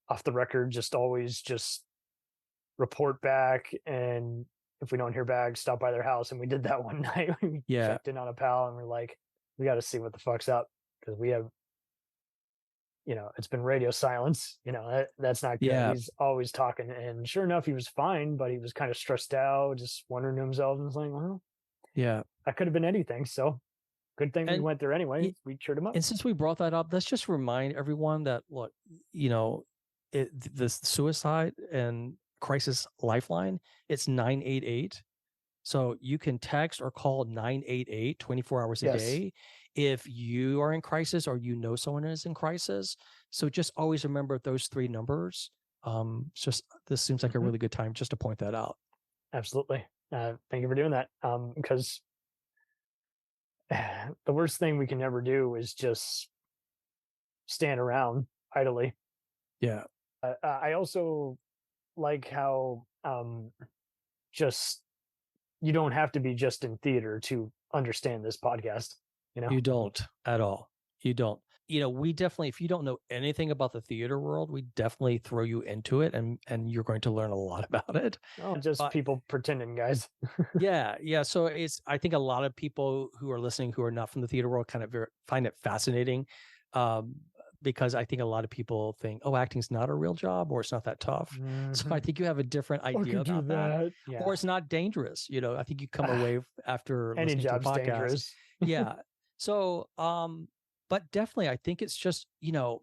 off the record, just always just report back, and if we don't hear back, stop by their house. And we did that one night. We Yeah. checked in on a pal, and we're like, we got to see what the fuck's up, because we have, you know, it's been radio silence. You know, that's not good. Yeah. He's always talking, and sure enough, he was fine, but he was kind of stressed out, just wondering to himself, and was like, well, Yeah. that could have been anything. So good thing we And went there anyway. We cheered him up. And since we brought that up, let's just remind everyone that, look, you know, the suicide and crisis lifeline, it's 988. So you can text or call 988 24 hours a Yes. day if you are in crisis or you know someone is in crisis. So just always remember those three numbers. It's just, this seems like a really good time just to point that out. Absolutely. Thank you for doing that. Because the worst thing we can ever do is just stand around idly. Yeah. I also like how just you don't have to be just in theater to understand this podcast. You know, You don't at all. You don't. You know, we definitely, if you don't know anything about the theater world, we definitely throw you into it, and you're going to learn a lot about it. oh, just people pretending, guys. Yeah. So I think a lot of people who are listening who are not from the theater world kind of find it fascinating, because I think a lot of people think, oh, acting's not a real job, or it's not that tough. So I think you have a different idea about that. Yeah. Or it's not dangerous. You know, I think you come away after Any listening to the job's podcast. dangerous. Yeah. So, but definitely, I think it's just, you know,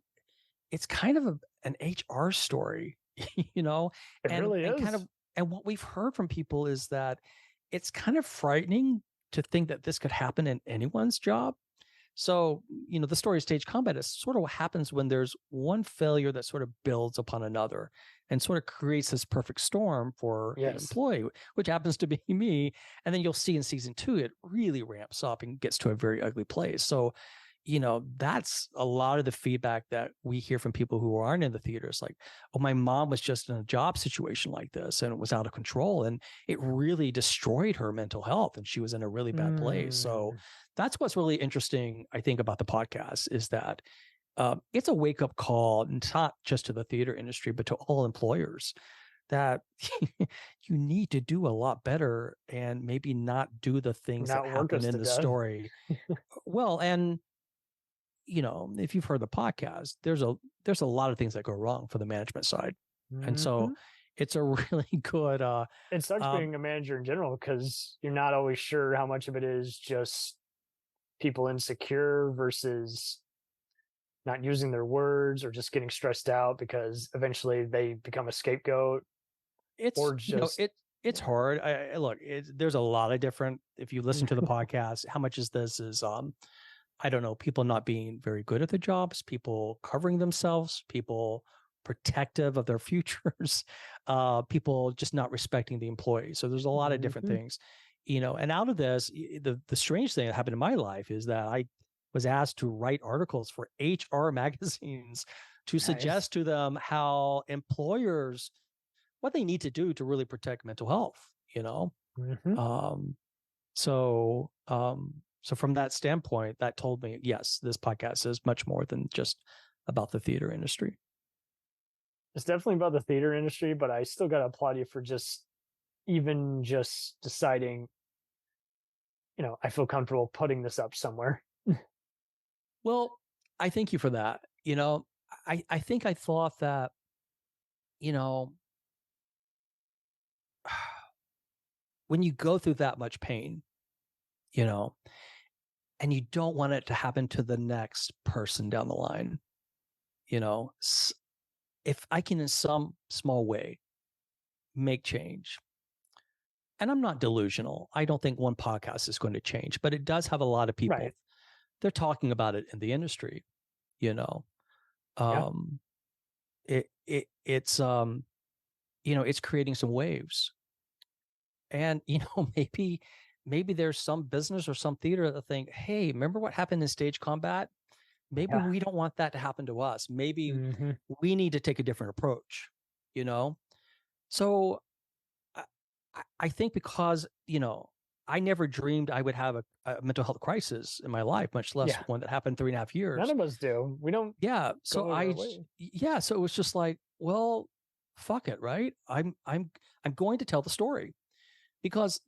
it's kind of an HR story, you know, It really is. kind of, and what we've heard from people is that it's kind of frightening to think that this could happen in anyone's job. So, you know, the story of stage combat is sort of what happens when there's one failure that sort of builds upon another and sort of creates this perfect storm for the employee, which happens to be me. And then you'll see in season 2, it really ramps up and gets to a very ugly place. So, you know, that's a lot of the feedback that we hear from people who aren't in the theaters. Like, oh, my mom was just in a job situation like this and it was out of control and it really destroyed her mental health and she was in a really bad place. So that's what's really interesting, I think, about the podcast is that it's a wake up call, not just to the theater industry, but to all employers, that you need to do a lot better and maybe not do the things that happen in the story. Well, and you know, if you've heard the podcast, there's a lot of things that go wrong for the management side. And so it's a really good it sucks being a manager in general, because you're not always sure how much of it is just people insecure versus not using their words or just getting stressed out because eventually they become a scapegoat. It's, or just, you know, it's hard. Look, there's a lot of different, if you listen to the podcast, how much is I don't know, people not being very good at their jobs, people covering themselves, people protective of their futures, people just not respecting the employees. So there's a lot of different things, and out of this, the strange thing that happened in my life is that I was asked to write articles for HR magazines to suggest to them how employers, what they need to do to really protect mental health, So from that standpoint, that told me, yes, this podcast is much more than just about the theater industry. It's definitely about the theater industry, but I still got to applaud you for just deciding, I feel comfortable putting this up somewhere. Well, I thank you for that. I think I thought that, when you go through that much pain, and you don't want it to happen to the next person down the line, if I can in some small way make change, and I'm not delusional, I don't think one podcast is going to change, but it does have a lot of people. Right. They're talking about it in the industry, it's creating some waves, and maybe there's some business or some theater that think, hey, remember what happened in Stage Combat? Maybe we don't want that to happen to us. Maybe we need to take a different approach, So I think because, I never dreamed I would have a mental health crisis in my life, much less one that happened 3.5 years. None of us do. We don't. Yeah. So so it was just like, well, fuck it. Right. I'm going to tell the story, because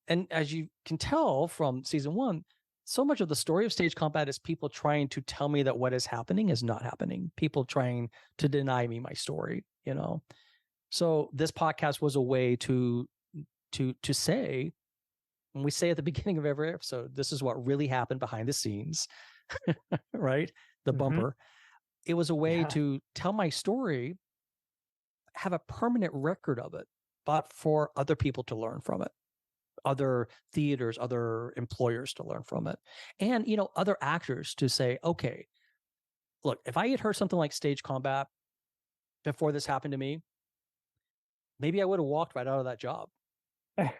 and as you can tell from season 1, so much of the story of Stage Combat is people trying to tell me that what is happening is not happening. People trying to deny me my story, So this podcast was a way to say, when we say at the beginning of every episode, this is what really happened behind the scenes, right? The bumper. It was a way to tell my story, have a permanent record of it, but for other people to learn from it, other theaters, other employers to learn from it, and, other actors to say, okay, look, if I had heard something like Stage Combat before this happened to me, maybe I would have walked right out of that job.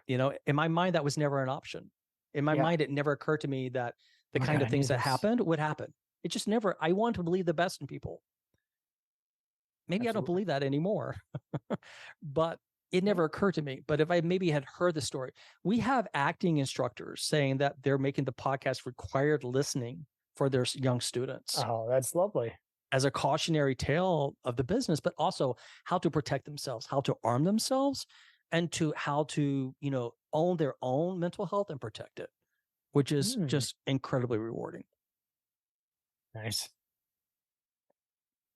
In my mind, that was never an option. In my mind, it never occurred to me that the kind of things that happened would happen. It just never, I want to believe the best in people. Maybe I don't believe that anymore, but it never occurred to me. But if I maybe had heard the story, we have acting instructors saying that they're making the podcast required listening for their young students. Oh, that's lovely. As a cautionary tale of the business, but also how to protect themselves, how to arm themselves, and how to, own their own mental health and protect it, which is just incredibly rewarding. Nice.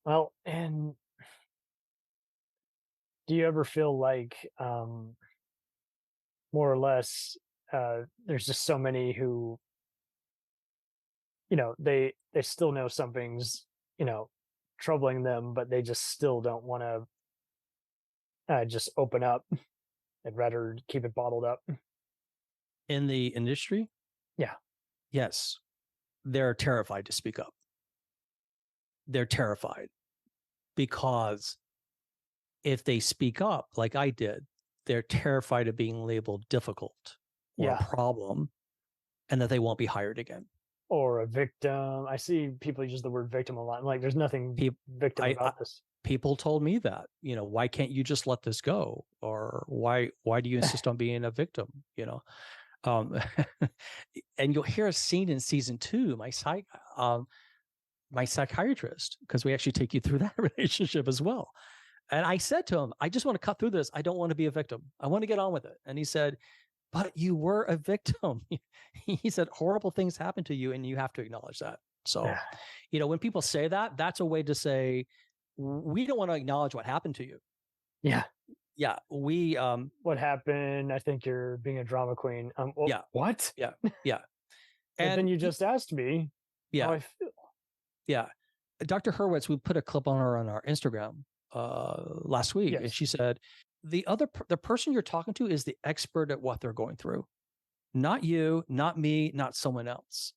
Well, and do you ever feel like, more or less, there's just so many who, they still know something's, troubling them, but they just still don't want to just open up. They'd rather keep it bottled up. In the industry? Yeah. Yes. They're terrified to speak up. They're terrified because if they speak up like I did, they're terrified of being labeled difficult or a problem, and that they won't be hired again. Or a victim. I see people use the word victim a lot. I'm like, there's nothing victim about this. People told me that, why can't you just let this go? Or why do you insist on being a victim? And you'll hear a scene in season 2, my psychiatrist, because we actually take you through that relationship as well. And I said to him, I just want to cut through this. I don't want to be a victim. I want to get on with it. And he said, but you were a victim. He said, horrible things happen to you, and you have to acknowledge that. So, when people say that, that's a way to say, we don't want to acknowledge what happened to you. Yeah. Yeah. We, what happened? I think you're being a drama queen. Yeah. What? Yeah. Yeah. And then you just asked me how I feel. Yeah. Dr. Hurwitz, we put a clip on her on our Instagram last week, and she said, the person you're talking to is the expert at what they're going through. Not you, not me, not someone else.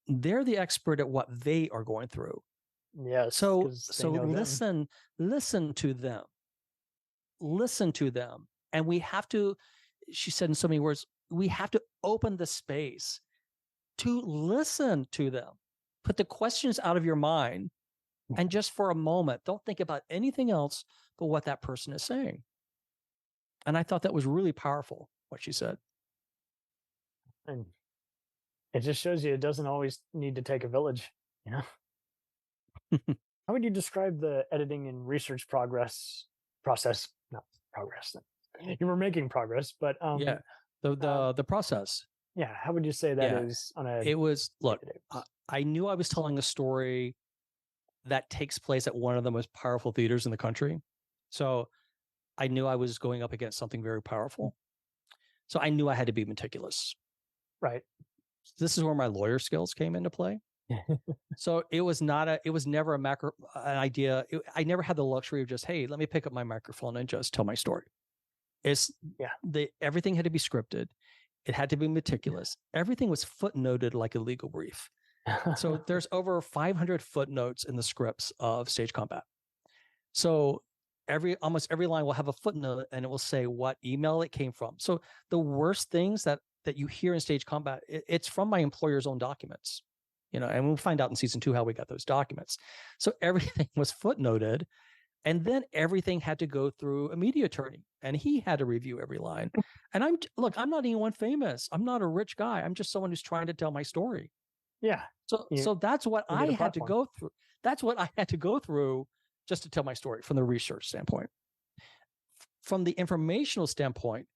They're the expert at what they are going through. Yes. So 'cause they so know them. listen to them. Listen to them. And we have to, she said in so many words, we have to open the space to listen to them. Put the questions out of your mind and just for a moment, don't think about anything else but what that person is saying. And I thought that was really powerful, what she said. And it just shows you it doesn't always need to take a village, you know? How would you describe the editing and research process? Not progress. You were making progress, but Yeah. The process. yeah, how would you say that is on a It was, look, day-to-day? I knew I was telling a story that takes place at one of the most powerful theaters in the country. So I knew I was going up against something very powerful. So I knew I had to be meticulous. Right. This is where my lawyer skills came into play. So it was never an idea. I never had the luxury of just, hey, let me pick up my microphone and just tell my story. Everything had to be scripted. It had to be meticulous. Everything was footnoted like a legal brief. So there's over 500 footnotes in the scripts of Stage Combat. So almost every line will have a footnote and it will say what email it came from. So the worst things that you hear in Stage Combat, it's from my employer's own documents, and we'll find out in season 2 how we got those documents. So everything was footnoted, and then everything had to go through a media attorney, and he had to review every line. And I'm not anyone famous. I'm not a rich guy. I'm just someone who's trying to tell my story. Yeah. So that's what I had to go through. That's what I had to go through just to tell my story from the research standpoint. From the informational standpoint,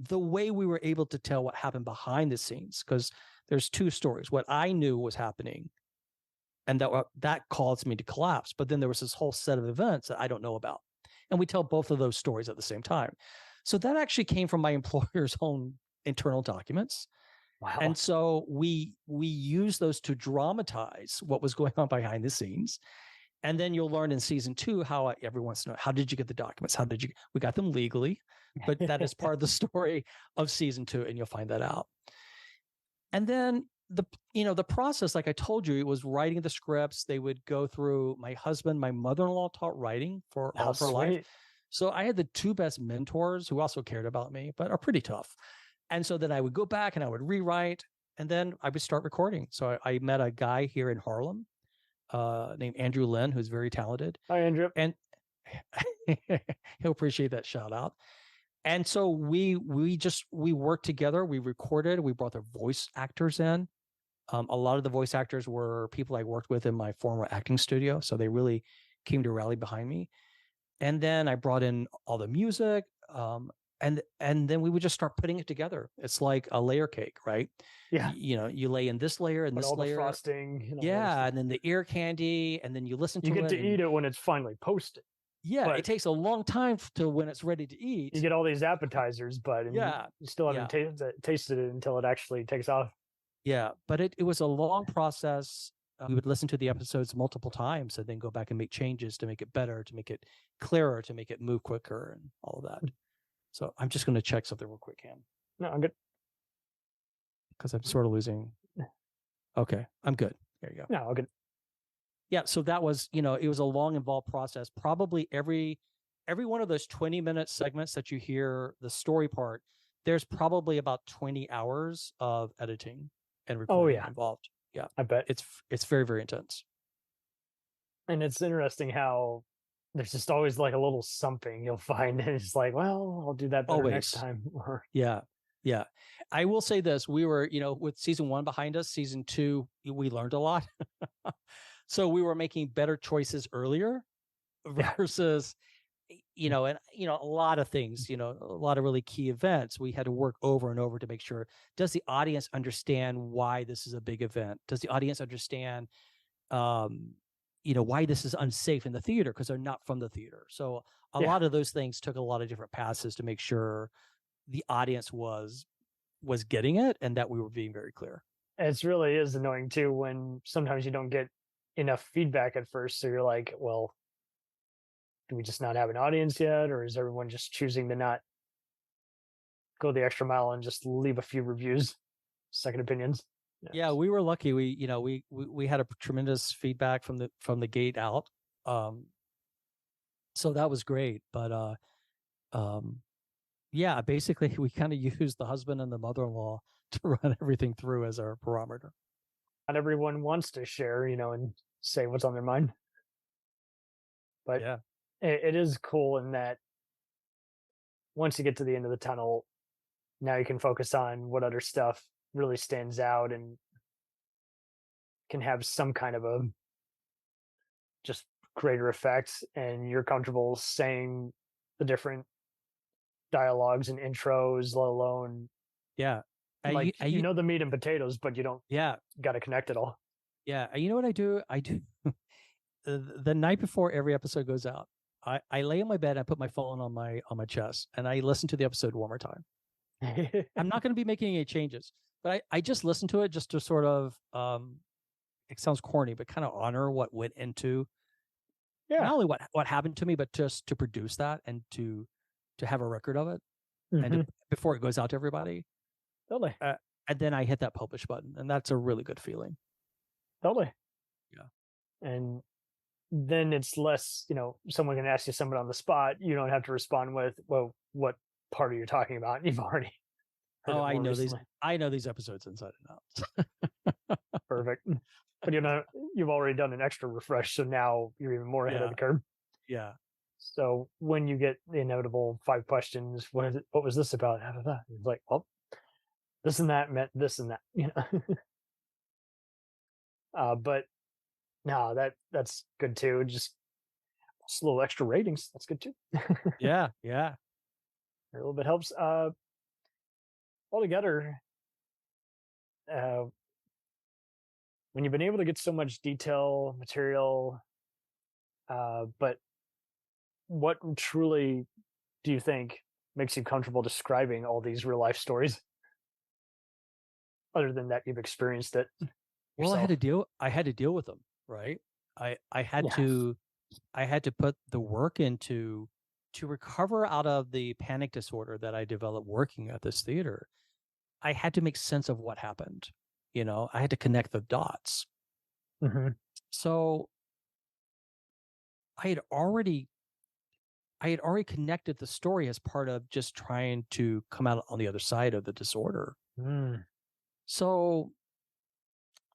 the way we were able to tell what happened behind the scenes, because there's 2 stories. What I knew was happening, and that caused me to collapse. But then there was this whole set of events that I don't know about. And we tell both of those stories at the same time. So that actually came from my employer's own internal documents. Wow. And so we use those to dramatize what was going on behind the scenes. And then you'll learn in season 2 how every once in a while, how did you get the documents? We got them legally, but that is part of the story of season 2, and you'll find that out. And then the process, like I told you, it was writing the scripts. They would go through my husband, my mother-in-law taught writing for all of her life. So I had the 2 best mentors who also cared about me, but are pretty tough. And so then I would go back and I would rewrite, and then I would start recording. So I met a guy here in Harlem named Andrew Lynn, who's very talented. Hi, Andrew. And he'll appreciate that shout out. And so we worked together. We recorded. We brought the voice actors in. A lot of the voice actors were people I worked with in my former acting studio, so they really came to rally behind me. And then I brought in all the music, and then we would just start putting it together. It's like a layer cake, right? Yeah. You lay in this layer and this layer, the frosting. Yeah, and then the ear candy, and then you listen to it. You get to eat it when it's finally posted. Yeah, it takes a long time to when it's ready to eat. You get all these appetizers, but you still haven't tasted it until it actually takes off. Yeah, but it was a long process. We would listen to the episodes multiple times and then go back and make changes to make it better, to make it clearer, to make it move quicker and all of that. So I'm just going to check something real quick, Cam. No, I'm good. Because I'm sort of losing. Okay, I'm good. There you go. No, I'm good. Yeah, so that was, it was a long, involved process. Probably every one of those 20-minute segments that you hear, the story part, there's probably about 20 hours of editing and recording involved. Yeah, I bet it's very, very intense. And it's interesting how there's just always like a little something you'll find, and it's like, well, I'll do that better next time. Yeah. I will say this: we were, with season 1 behind us, season 2, we learned a lot. So we were making better choices earlier versus, and a lot of things, a lot of really key events. We had to work over and over to make sure, does the audience understand why this is a big event? Does the audience understand, why this is unsafe in the theater because they're not from the theater? So a lot of those things took a lot of different passes to make sure the audience was getting it and that we were being very clear. It really is annoying too when sometimes you don't get enough feedback at first, so you're like, well, do we just not have an audience yet, or is everyone just choosing to not go the extra mile and just leave a few reviews, second opinions? Yeah, we were lucky. We had a tremendous feedback from the gate out. So that was great. But yeah, basically we kind of used the husband and the mother-in-law to run everything through as our barometer. Not everyone wants to share, and say what's on their mind. But yeah, it is cool in that once you get to the end of the tunnel, now you can focus on what other stuff really stands out and can have some kind of a just greater effect, and you're comfortable saying the different dialogues and intros, let alone like you know the meat and potatoes, but you don't got to connect it all. You know what I do? The night before every episode goes out, I lay in my bed, I put my phone on my chest, and I listen to the episode one more time. I'm not going to be making any changes, but I just listen to it just to sort of it sounds corny, but kind of honor what went into not only what happened to me, but just to produce that and to have a record of it and before it goes out to everybody. Totally. And then I hit that publish button, and that's a really good feeling. Totally. Yeah. And then it's less, someone can ask you something on the spot. You don't have to respond with, well, what part are you talking about? You've already heard it I know recently. I know these episodes inside and out. Perfect. But you've already done an extra refresh, so now you're even more ahead of the curve. Yeah. So when you get the inevitable 5 questions, what was this about? How did that? It's like, well, this and that meant this and that, but no, that's good too. Just a little extra ratings. That's good too. Yeah. A little bit helps. Altogether, when you've been able to get so much detail material, but what truly do you think makes you comfortable describing all these real life stories? Other than that, you've experienced it. Well, I had to deal with them, right? I had to put the work into to recover out of the panic disorder that I developed working at this theater. I had to make sense of what happened. I had to connect the dots. Mm-hmm. So I had already connected the story as part of just trying to come out on the other side of the disorder. So,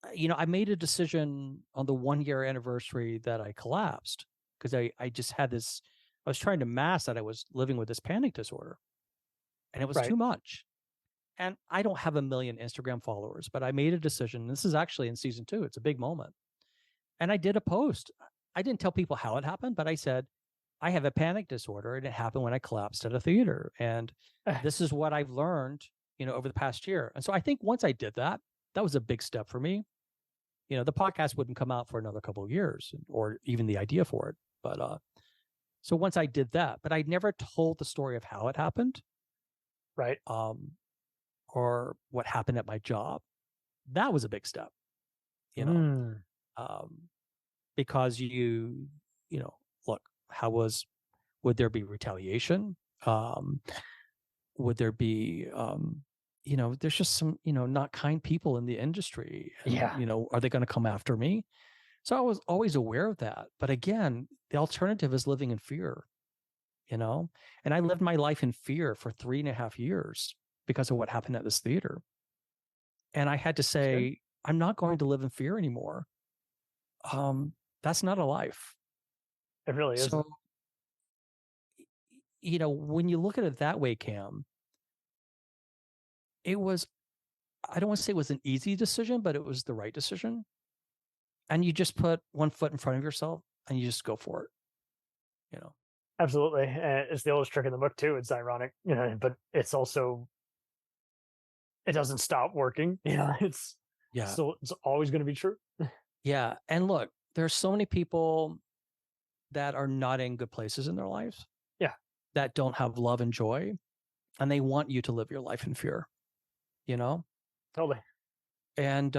I made a decision on the 1-year anniversary that I collapsed because I just had this, I was trying to mask that I was living with this panic disorder, and it was too much. And I don't have 1 million Instagram followers, but I made a decision. This is actually in season 2. It's a big moment. And I did a post. I didn't tell people how it happened, but I said, I have a panic disorder, and it happened when I collapsed at a theater. And this is what I've learned, over the past year. And so I think once I did that, that was a big step for me. The podcast wouldn't come out for another couple of years, or even the idea for it. But so once I did that, but I never told the story of how it happened. Right. Or what happened at my job. That was a big step, because look, would there be retaliation? Would there be, there's just some, not kind people in the industry. And, are they going to come after me? So I was always aware of that. But again, the alternative is living in fear, and I lived my life in fear for 3.5 years because of what happened at this theater. And I had to say, I'm not going to live in fear anymore. That's not a life. It really isn't. So, when you look at it that way, Cam, it was, I don't want to say it was an easy decision, but it was the right decision. And you just put one foot in front of yourself and you just go for it, Absolutely. And it's the oldest trick in the book too. It's ironic, but it's also, it doesn't stop working. It's always going to be true. Yeah. And look, there's so many people that are not in good places in their lives. Yeah. That don't have love and joy, and they want you to live your life in fear, Totally. And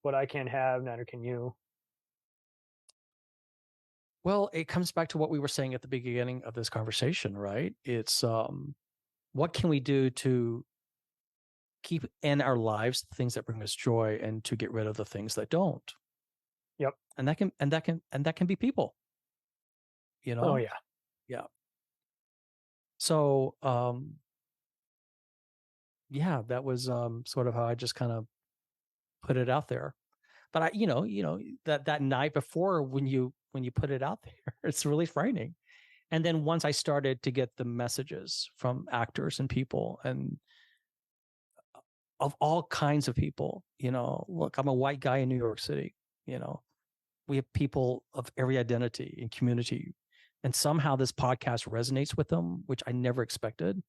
what I can't have, neither can you. Well, it comes back to what we were saying at the beginning of this conversation, right? It's what can we do to keep in our lives the things that bring us joy and to get rid of the things that don't. Yep. And that can be people. You know? Oh yeah. Yeah. So yeah, that was sort of how I just kind of put it out there. But I, that night before when you put it out there, it's really frightening. And then once I started to get the messages from actors and people and of all kinds of people, look, I'm a white guy in New York City, we have people of every identity and community. And somehow this podcast resonates with them, which I never expected.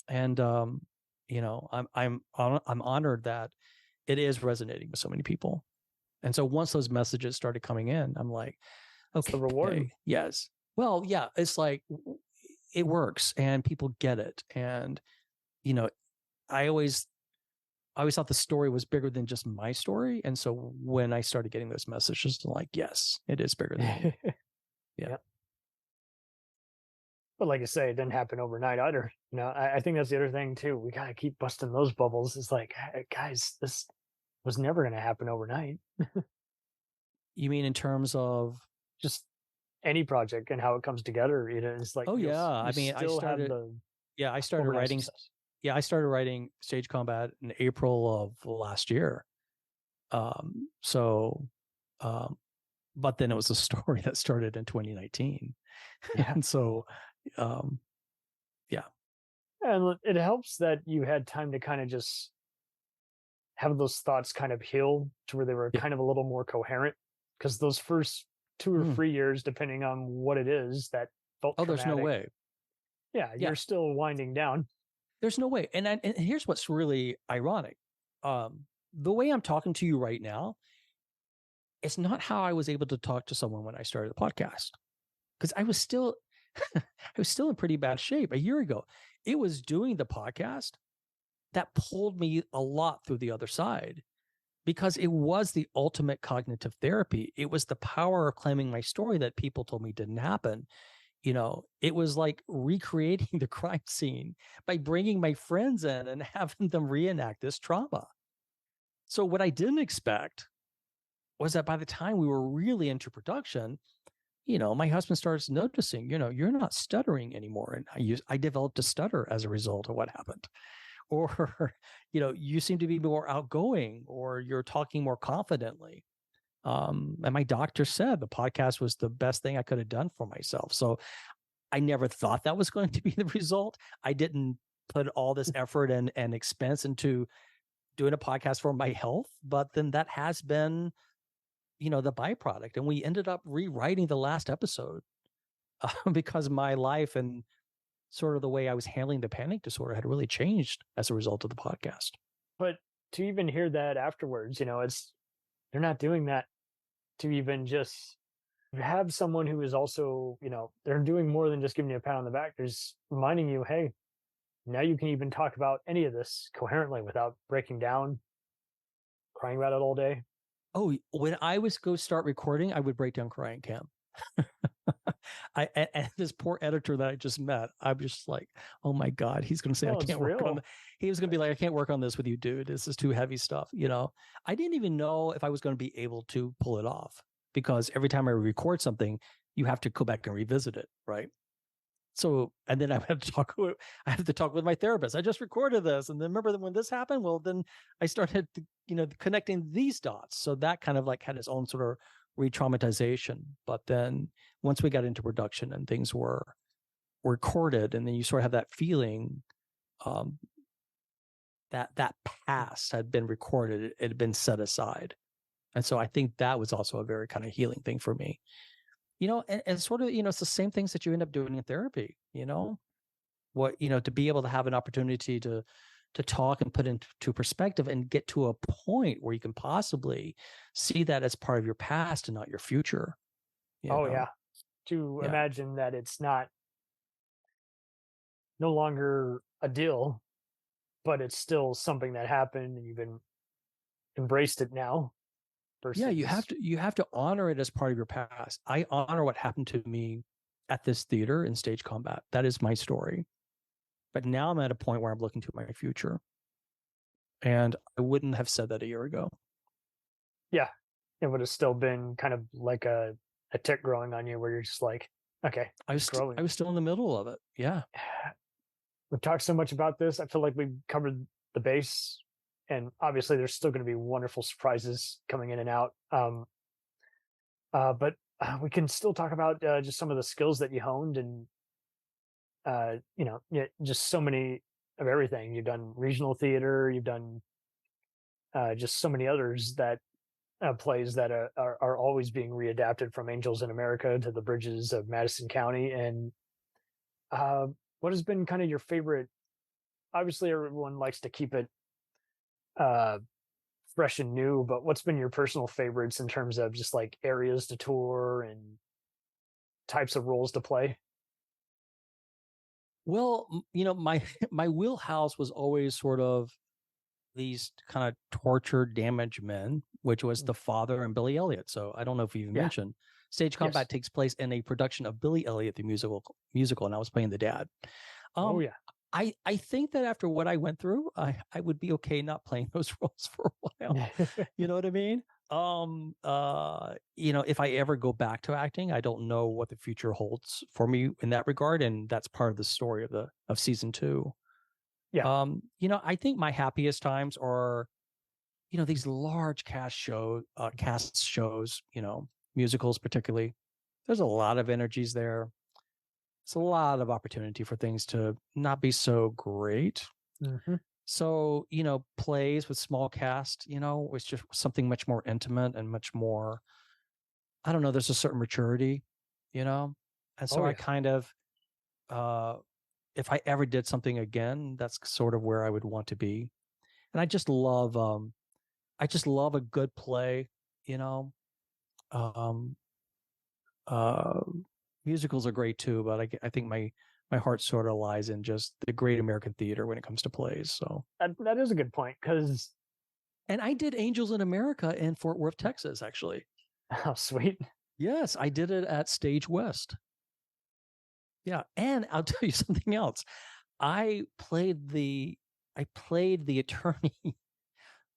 And, I'm honored that it is resonating with so many people. And so once those messages started coming in, I'm like, okay, the reward. Yes. Well, yeah, it's like it works and people get it. And, I always thought the story was bigger than just my story. And so when I started getting those messages, I'm like, yes, it is bigger than me. Yeah. But like I say, it didn't happen overnight either. I think that's the other thing too. We got to keep busting those bubbles. It's like, guys, this was never going to happen overnight. You mean in terms of just any project and how it comes together? It's like, I started writing. Success. Yeah, I started writing Stage Combat in April of last year. But then it was a story that started in 2019. Yeah. And so, And it helps that you had time to kind of just have those thoughts kind of heal to where they were kind of a little more coherent. Because those first 2 or 3 years, depending on what it is, that felt there's no way. Yeah, you're still winding down. There's no way. And here's what's really ironic. The way I'm talking to you right now, it's not how I was able to talk to someone when I started the podcast. Because I was still in pretty bad shape a year ago. It was doing the podcast that pulled me a lot through the other side, because it was the ultimate cognitive therapy. It was the power of claiming my story that people told me didn't happen. It was like recreating the crime scene by bringing my friends in and having them reenact this trauma. So what I didn't expect was that by the time we were really into production, my husband starts noticing, you're not stuttering anymore. And I developed a stutter as a result of what happened. Or, you seem to be more outgoing, or you're talking more confidently. And my doctor said the podcast was the best thing I could have done for myself. So I never thought that was going to be the result. I didn't put all this effort and expense into doing a podcast for my health, but then that has been, the byproduct. And we ended up rewriting the last episode because my life and sort of the way I was handling the panic disorder had really changed as a result of the podcast. But to even hear that afterwards, they're not doing that to even just have someone who is also, they're doing more than just giving you a pat on the back. There's reminding you, hey, now you can even talk about any of this coherently without breaking down, crying about it all day. Oh, when I was go start recording, I would break down crying, Cam. And this poor editor that I just met, I'm just like, oh my God, he's going to say, I can't work on. He was going to be like, I can't work on this with you, dude. This is too heavy stuff. I didn't even know if I was going to be able to pull it off, because every time I record something, you have to go back and revisit it. Right. So, and then I have to talk with my therapist. I just recorded this. And then remember that when this happened, well, then I started, connecting these dots. So that kind of like had its own sort of re-traumatization. But then once we got into production and things were recorded, and then you sort of have that feeling that past had been recorded, it had been set aside. And so I think that was also a very kind of healing thing for me. And sort of, it's the same things that you end up doing in therapy, to be able to have an opportunity to talk and put into perspective and get to a point where you can possibly see that as part of your past and not your future. Yeah. To imagine that it's no longer a deal, but it's still something that happened and you've embraced it now. Yeah, you have to honor it as part of your past. I honor what happened to me at this theater in Stage Combat. That is my story. But now I'm at a point where I'm looking to my future. And I wouldn't have said that a year ago. Yeah, it would have still been kind of like a tick growing on you, where you're just like, okay, I was still in the middle of it. Yeah. We've talked so much about this. I feel like we've covered the base, and obviously there's still going to be wonderful surprises coming in and out. But we can still talk about just some of the skills that you honed, and just so many of everything. You've done regional theater, you've done just so many others that plays that are always being readapted, from Angels in America to The Bridges of Madison County. And what has been kind of your favorite? Obviously, everyone likes to keep it fresh and new, but what's been your personal favorites in terms of just like areas to tour and types of roles to play? Well, my wheelhouse was always sort of these kind of tortured, damaged men, which was The Father and Billy Elliot. So I don't know if you've mentioned, Stage Combat takes place in a production of Billy Elliot, the musical, and I was playing the dad. I think that after what I went through, I would be okay not playing those roles for a while. You know what I mean? If I ever go back to acting, I don't know what the future holds for me in that regard, and that's part of the story of season 2. Yeah. I think my happiest times are, these large cast shows, musicals particularly. There's a lot of energies there. It's a lot of opportunity for things to not be so great. Mm-hmm. So, plays with small cast, it's just something much more intimate and much more, I don't know, there's a certain maturity, and so I kind of, if I ever did something again, that's sort of where I would want to be. And I just love a good play, musicals are great too, but I think my heart sort of lies in just the great American theater when it comes to plays. So that is a good point, because. And I did Angels in America in Fort Worth, Texas, actually. Oh, sweet. Yes, I did it at Stage West. Yeah, and I'll tell you something else. I played the attorney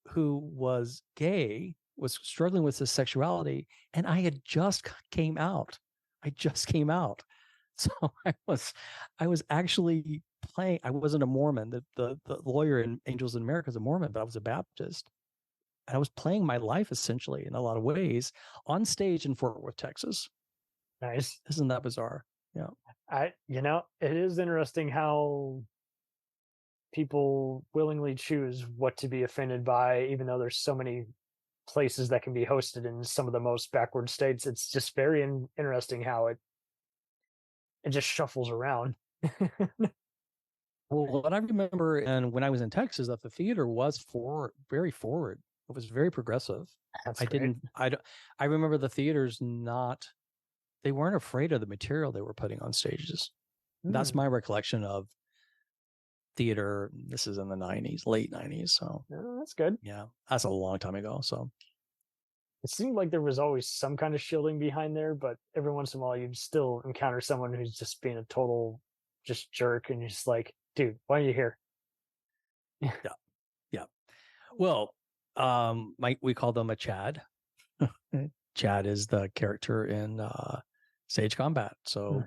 who was gay, was struggling with his sexuality, and I had just came out. So I was actually playing. I wasn't a Mormon. The lawyer in Angels in America is a Mormon, but I was a Baptist. And I was playing my life essentially in a lot of ways on stage in Fort Worth, Texas. Nice. Isn't that bizarre? Yeah. It is interesting how people willingly choose what to be offended by, even though there's so many places that can be hosted in some of the most backward states. It's just very interesting how it just shuffles around. Well, what I remember, and when I was in Texas, that the theater was very forward. It was very progressive. I remember the theaters they weren't afraid of the material they were putting on stages. That's my recollection of theater. This is in the 90s, late 90s. So that's good. Yeah, that's a long time ago. So it seemed like there was always some kind of shielding behind there, but every once in a while you'd still encounter someone who's just being a total just jerk, and you're just like, dude, why are you here? Yeah. Well, we call them a Chad. Chad is the character in Stage Combat. So,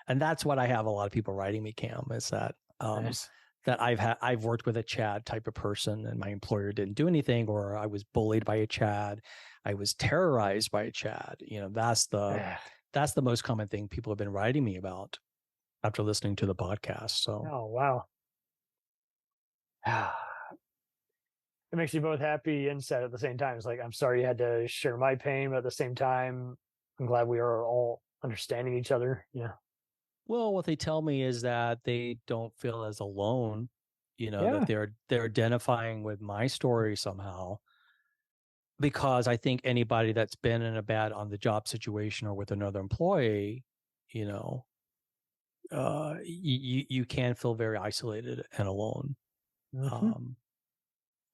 and that's what I have a lot of people writing me, Cam, is that nice. That I've worked with a Chad type of person, and my employer didn't do anything, or I was bullied by a Chad, I was terrorized by a Chad. That's the most common thing people have been writing me about after listening to the podcast. So, oh wow. It makes you both happy and sad at the same time. It's like, I'm sorry you had to share my pain, but at the same time, I'm glad we are all understanding each other. Yeah. Well, what they tell me is that they don't feel as alone, that they're identifying with my story somehow. Because I think anybody that's been in a bad on the job situation or with another employee, you can feel very isolated and alone.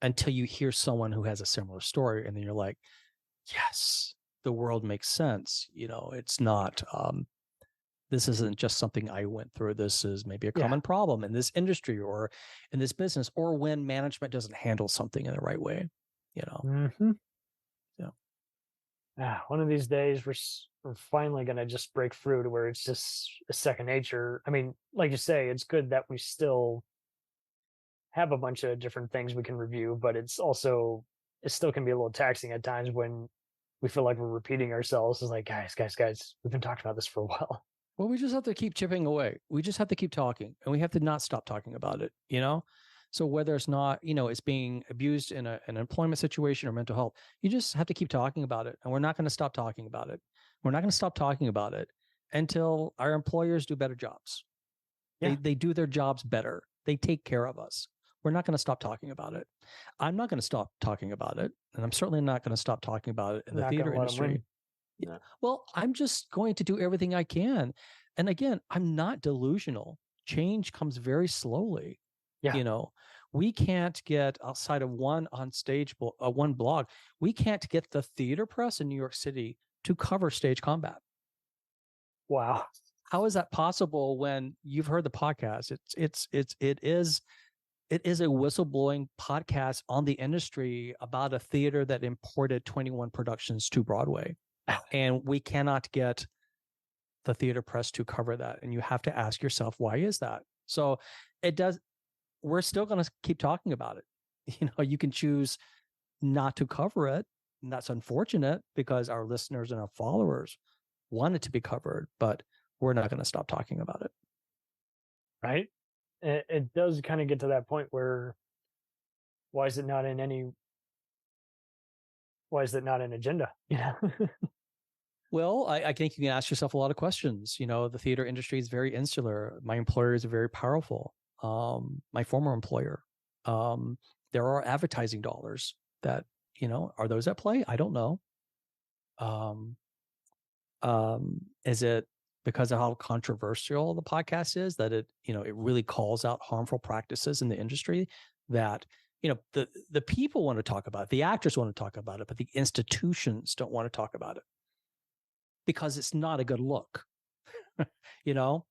Until you hear someone who has a similar story, and then you're like, yes, the world makes sense. It's not This isn't just something I went through. This is maybe a Yeah. common problem in this industry or in this business, or when management doesn't handle something in the right way, you know. Mm-hmm. Yeah. One of these days, we're finally going to just break through to where it's just a second nature. I mean, like you say, it's good that we still have a bunch of different things we can review, but it still can be a little taxing at times when we feel like we're repeating ourselves. It's like, guys, we've been talking about this for a while. Well, we just have to keep chipping away. We just have to keep talking, and we have to not stop talking about it, you know? So whether it's not, you know, it's being abused in an employment situation or mental health, you just have to keep talking about it. And we're not going to stop talking about it. We're not going to stop talking about it until our employers do better jobs. Yeah. They do their jobs better. They take care of us. We're not going to stop talking about it. I'm not going to stop talking about it. And I'm certainly not going to stop talking about it in the Not theater gonna let 'em win. industry. Yeah. Well, I'm just going to do everything I can. And again, I'm not delusional. Change comes very slowly. Yeah. You know, we can't get outside of one one blog. We can't get the theater press in New York City to cover stage combat. Wow. How is that possible when you've heard the podcast? It is a whistleblowing podcast on the industry about a theater that imported 21 productions to Broadway. And we cannot get the theater press to cover that. And you have to ask yourself, why is that? So we're still going to keep talking about it. You know, you can choose not to cover it. And that's unfortunate because our listeners and our followers want it to be covered, but we're not going to stop talking about it. Right. It does kind of get to that point where why is it not in agenda? You know? Well, I think you can ask yourself a lot of questions. You know, the theater industry is very insular. My employers are very powerful. My former employer, there are advertising dollars that, you know, are those at play? I don't know. Is it because of how controversial the podcast is that it really calls out harmful practices in the industry that, you know, the people want to talk about it, the actors want to talk about it, but the institutions don't want to talk about it because it's not a good look, you know?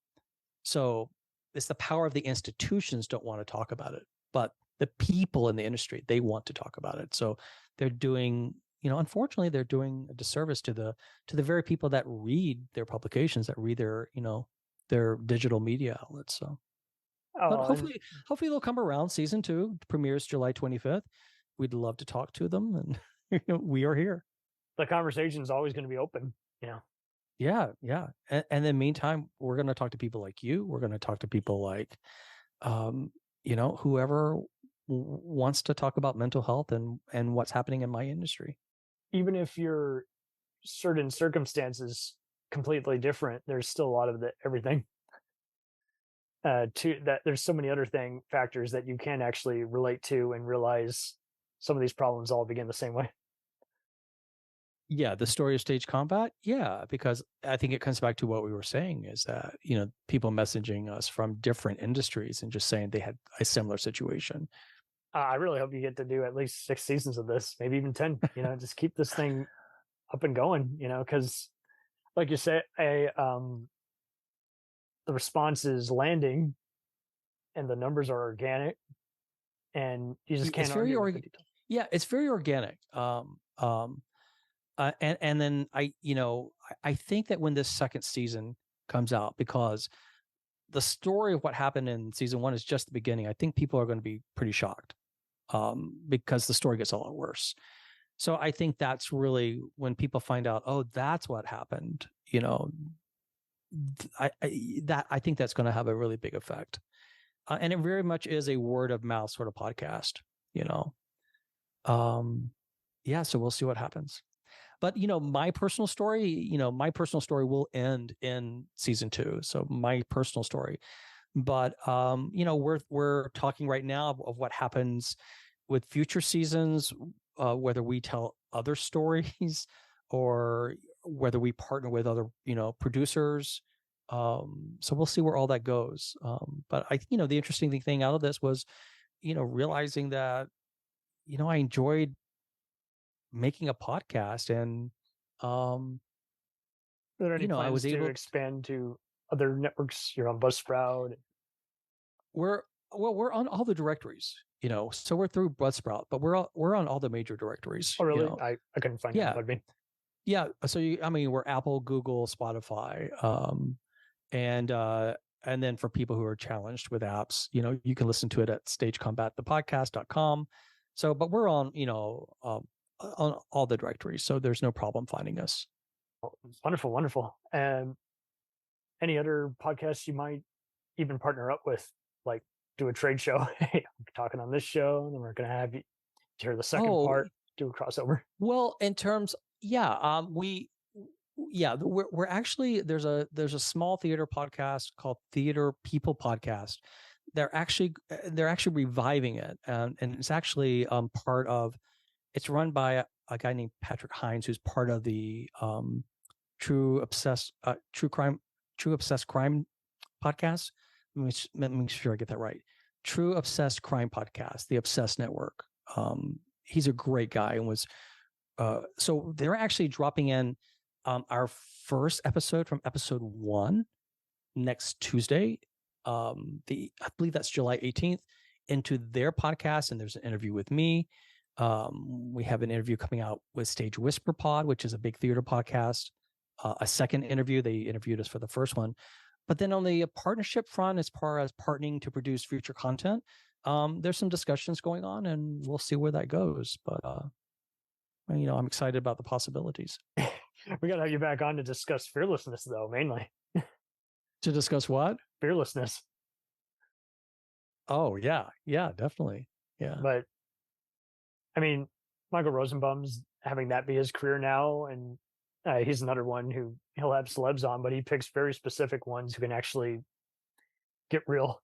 So it's the power of the institutions don't want to talk about it, but the people in the industry, they want to talk about it. So they're doing, you know, unfortunately, they're doing a disservice to the very people that read their publications, that read their, you know, their digital media outlets. So, but hopefully they'll come around. Season 2 premieres July 25th. We'd love to talk to them, and you know, we are here. The conversation is always going to be open. You know. Yeah. And in the meantime, we're going to talk to people like you. We're going to talk to people like, you know, whoever wants to talk about mental health and what's happening in my industry. Even if your certain circumstances completely different, there's still a lot of everything. To that, there's so many other factors that you can actually relate to and realize some of these problems all begin the same way. Yeah, the story of stage combat. Yeah, because I think it comes back to what we were saying is that, you know, people messaging us from different industries and just saying they had a similar situation. I really hope you get to do at least 6 seasons of this, maybe even 10, you know, just keep this thing up and going, you know, because like you say, the response is landing and the numbers are organic and you just can't argue with the details. Yeah, it's very organic. And then I think that when this second season comes out, because the story of what happened in season 1 is just the beginning, I think people are going to be pretty shocked because the story gets a lot worse. So I think that's really when people find out, oh, that's what happened. You know, I think that's going to have a really big effect, and it very much is a word of mouth sort of podcast. You know, yeah. So we'll see what happens. But, you know, my personal story will end in season 2. So my personal story, but, you know, we're talking right now of what happens with future seasons, whether we tell other stories or whether we partner with other, you know, producers. So we'll see where all that goes. But you know, the interesting thing out of this was, you know, realizing that, you know, I enjoyed making a podcast and Are there any plans to expand to other networks? You're on Buzzsprout. We're on all the directories, so we're through Buzzsprout, but we're on all the major directories. Oh, really? I couldn't find it on Podbean. Yeah. So we're Apple, Google, Spotify, and then for people who are challenged with apps, you can listen to it at stagecombatthepodcast.com. So, but we're on, on all the directories, so there's no problem finding us. Wonderful, wonderful. And any other podcasts you might even partner up with, like do a trade show? Hey, I'm talking on this show, and then we're going to have you hear the second part, do a crossover. Well, in terms, we're actually there's a small theater podcast called Theater People Podcast. They're actually reviving it, and it's actually part of. It's run by a guy named Patrick Hines, who's part of the True Obsessed Crime podcast. Let me make sure I get that right. True Obsessed Crime Podcast, the Obsessed Network. He's a great guy, and was so they're actually dropping in our first episode from episode 1 next Tuesday. I believe that's July 18th, into their podcast, and there's an interview with me. We have an interview coming out with Stage Whisper Pod, which is a big theater podcast. A second interview, they interviewed us for the first one. But then on the partnership front, as far as partnering to produce future content, there's some discussions going on, and we'll see where that goes. But I'm excited about the possibilities. We got to have you back on to discuss fearlessness, though, mainly. To discuss what? Fearlessness. Oh, yeah, definitely. Yeah. But I mean, Michael Rosenbaum's having that be his career now, and he's another one who he'll have celebs on, but he picks very specific ones who can actually get real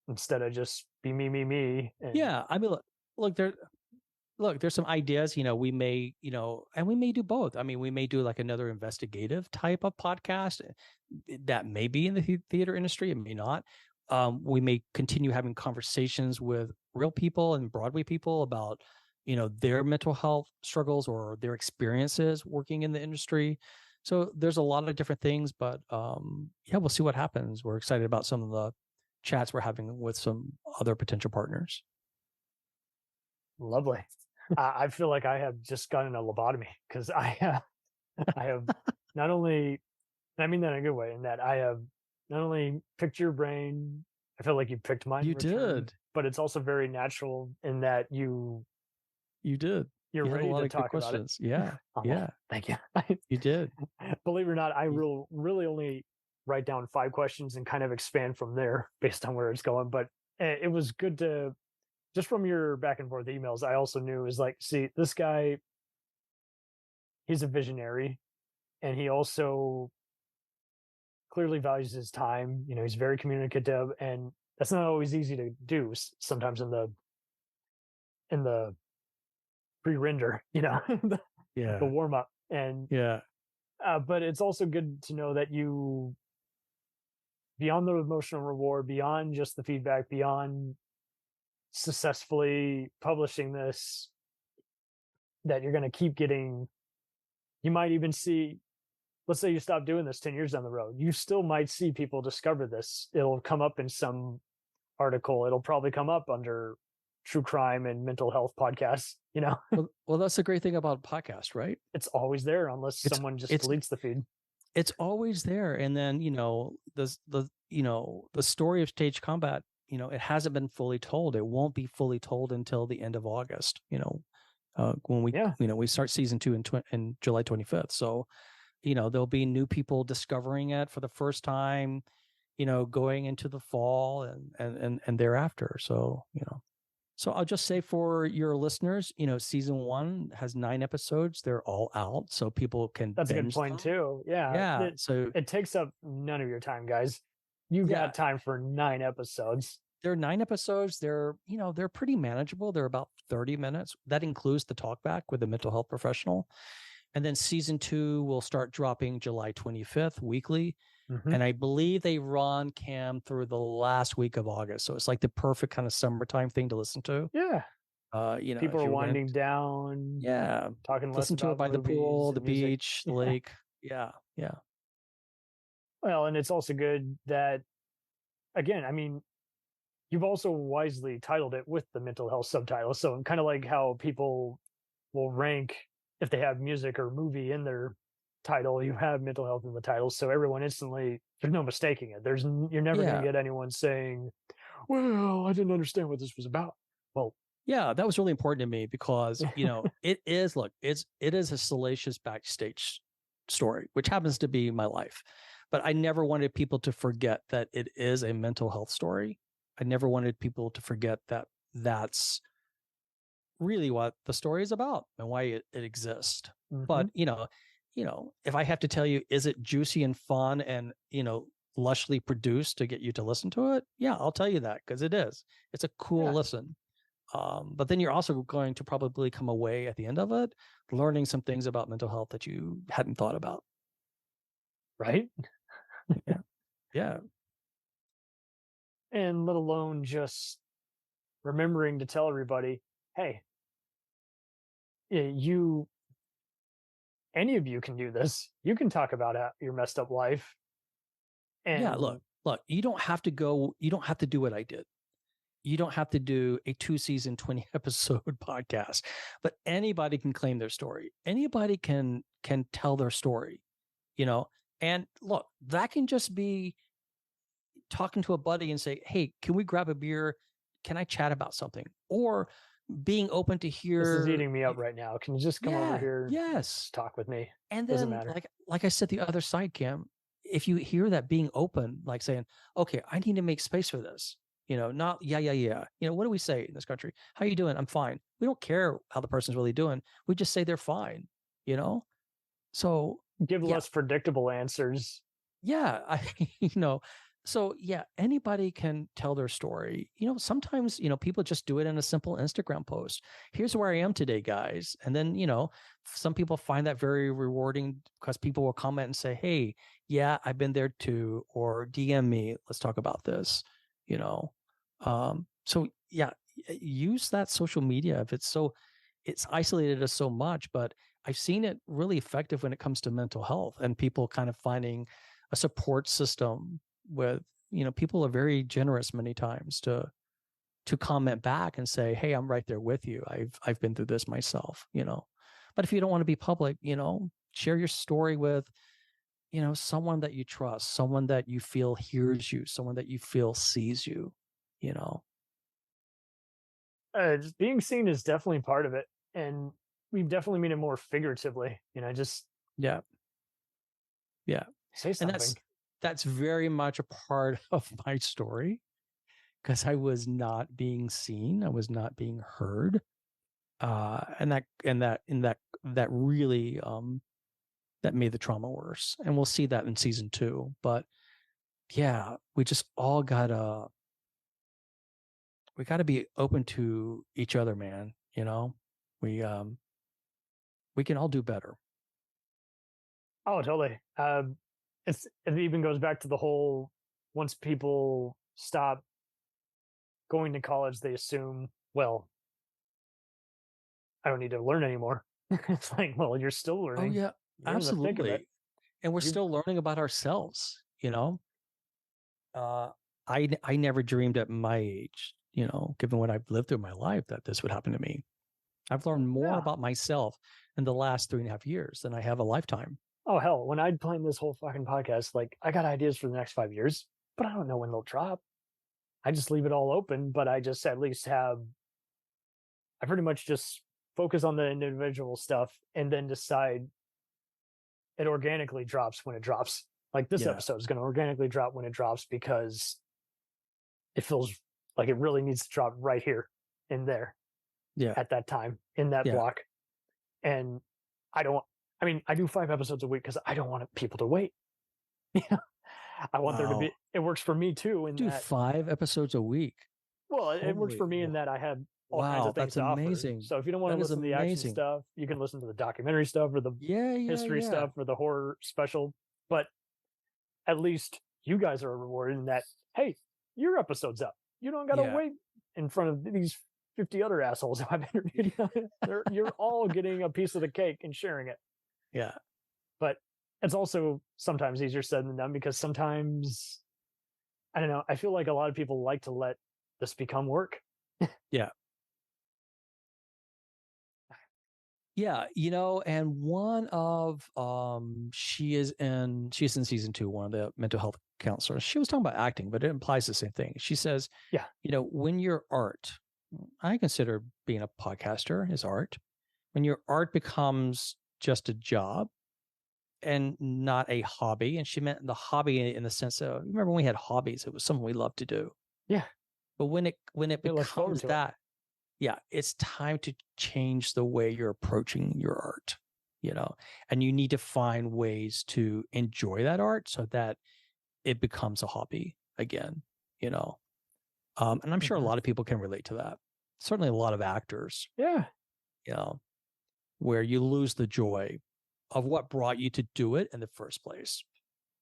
instead of just be me. And yeah, I mean, look, there's some ideas. We may, and we may do both. I mean, we may do like another investigative type of podcast that may be in the theater industry. It may not. We may continue having conversations with real people and Broadway people about, their mental health struggles or their experiences working in the industry. So there's a lot of different things, but we'll see what happens. We're excited about some of the chats we're having with some other potential partners. Lovely. I feel like I have just gotten a lobotomy, because I have not only, and I mean that in a good way, in that I have not only picked your brain, I feel like you picked mine. You did. But it's also very natural in that you did. You're ready to talk about it. Yeah. Yeah. Thank you. You did. Believe it or not, I really only write down 5 questions and kind of expand from there based on where it's going. But it was good to, just from your back and forth emails, I also knew, is like, see, this guy, he's a visionary, and he also clearly values his time. He's very communicative, and that's not always easy to do sometimes in the pre-render, the warm up. And but it's also good to know that you, beyond the emotional reward, beyond just the feedback, beyond successfully publishing this, that you're going to keep getting, you might even see, let's say you stop doing this 10 years down the road, you still might see people discover this. It'll come up in some article. It'll probably come up under true crime and mental health podcasts, Well, that's the great thing about podcasts, right? It's always there unless someone just deletes the feed. It's always there. And then, the story of Stage Combat, it hasn't been fully told. It won't be fully told until the end of August, when we start season 2 in July 25th. So, there'll be new people discovering it for the first time, going into the fall and thereafter. So, so I'll just say for your listeners, season 1 has 9 episodes. They're all out, so people can. That's a good point too. Yeah. So it takes up none of your time, guys. You got time for 9 episodes. There are 9 episodes. They're pretty manageable. They're about 30 minutes. That includes the talkback with the mental health professional. And then season 2 will start dropping July 25th weekly. Mm-hmm. And I believe they run Cam through the last week of August. So it's like the perfect kind of summertime thing to listen to. Yeah. People are winding down. Yeah. Talking less listen to it by the pool, the music. beach, the lake. Yeah. Yeah. Well, and it's also good that, again, I mean, you've also wisely titled it with the mental health subtitle. So kind of like how people will rank if they have music or movie in their title, you have mental health in the title. So everyone instantly, there's no mistaking it. You're never going Yeah. to get anyone saying, well, I didn't understand what this was about. Well, Yeah, that was really important to me because, it is a salacious backstage story, which happens to be my life. But I never wanted people to forget that it is a mental health story. I never wanted people to forget that that's really what the story is about and why it exists. But, if I have to tell you, is it juicy and fun and, lushly produced to get you to listen to it? Yeah, I'll tell you that because it is. It's a cool listen. But then you're also going to probably come away at the end of it learning some things about mental health that you hadn't thought about. Right? Yeah. Yeah. And let alone just remembering to tell everybody, hey, any of you can do this. You can talk about your messed up life. And yeah, look, you don't have to do what I did. You don't have to do a 2-season, 20 episode podcast, but anybody can claim their story. Anybody can tell their story, and look, that can just be talking to a buddy and say, hey, can we grab a beer? Can I chat about something? Or being open to hear. This is eating me up right now. Can you just come over here? Yes. Talk with me. And doesn't then, matter. like I said, the other side, Cam, if you hear that being open, like saying, okay, I need to make space for this, not yeah. What do we say in this country? How you doing? I'm fine. We don't care how the person's really doing. We just say they're fine, So give less predictable answers. Yeah. So yeah, anybody can tell their story. Sometimes, people just do it in a simple Instagram post. Here's where I am today, guys. And then, some people find that very rewarding because people will comment and say, hey, yeah, I've been there too, or DM me, let's talk about this, So yeah, use that social media if it's isolated us so much, but I've seen it really effective when it comes to mental health and people kind of finding a support system with, people are very generous many times to comment back and say, hey, I'm right there with you. I've been through this myself, but if you don't want to be public, share your story with, someone that you trust, someone that you feel hears you, someone that you feel sees you, Just being seen is definitely part of it. And we definitely mean it more figuratively, just. Yeah. Say something. And that's very much a part of my story because I was not being seen. I was not being heard. And that really, that made the trauma worse. And we'll see that in season 2. But yeah, we just all gotta be open to each other, man. We can all do better. Oh, totally. It even goes back to the whole, once people stop going to college, they assume, well, I don't need to learn anymore. It's like, well, you're still learning. Oh yeah, absolutely. And we're still learning about ourselves, I never dreamed at my age, given what I've lived through my life, that this would happen to me. I've learned more about myself in the last 3.5 years than I have a lifetime. Oh, hell, when I'd plan this whole fucking podcast, like, I got ideas for the next 5 years, but I don't know when they'll drop. I just leave it all open, but I just at least I pretty much just focus on the individual stuff and then decide it organically drops when it drops. Like this episode is going to organically drop when it drops because it feels like it really needs to drop right here and there. Yeah. At that time in that block. And I do 5 episodes a week because I don't want people to wait. I want there to be, it works for me too. Do 5 episodes a week. Well, it works for me in that I have all kinds of things to amazing. offer. So if you don't want to listen to the action stuff, you can listen to the documentary stuff or the history stuff or the horror special. But at least you guys are rewarded in that, hey, your episode's up. You don't got to wait in front of these 50 other assholes who I've interviewed. You're all getting a piece of the cake and sharing it. Yeah. But it's also sometimes easier said than done, because sometimes, I don't know, I feel like a lot of people like to let this become work. Yeah. Yeah, and one of she's in season 2, one of the mental health counselors. She was talking about acting, but it implies the same thing. She says, yeah, when your art, I consider being a podcaster as art. When your art becomes just a job and not a hobby, and she meant the hobby in the sense of, remember when we had hobbies, it was something we loved to do. Yeah. But when it becomes that, yeah, it's time to change the way you're approaching your art, and you need to find ways to enjoy that art so that it becomes a hobby again, and I'm sure a lot of people can relate to that. Certainly a lot of actors. Yeah. Where you lose the joy of what brought you to do it in the first place.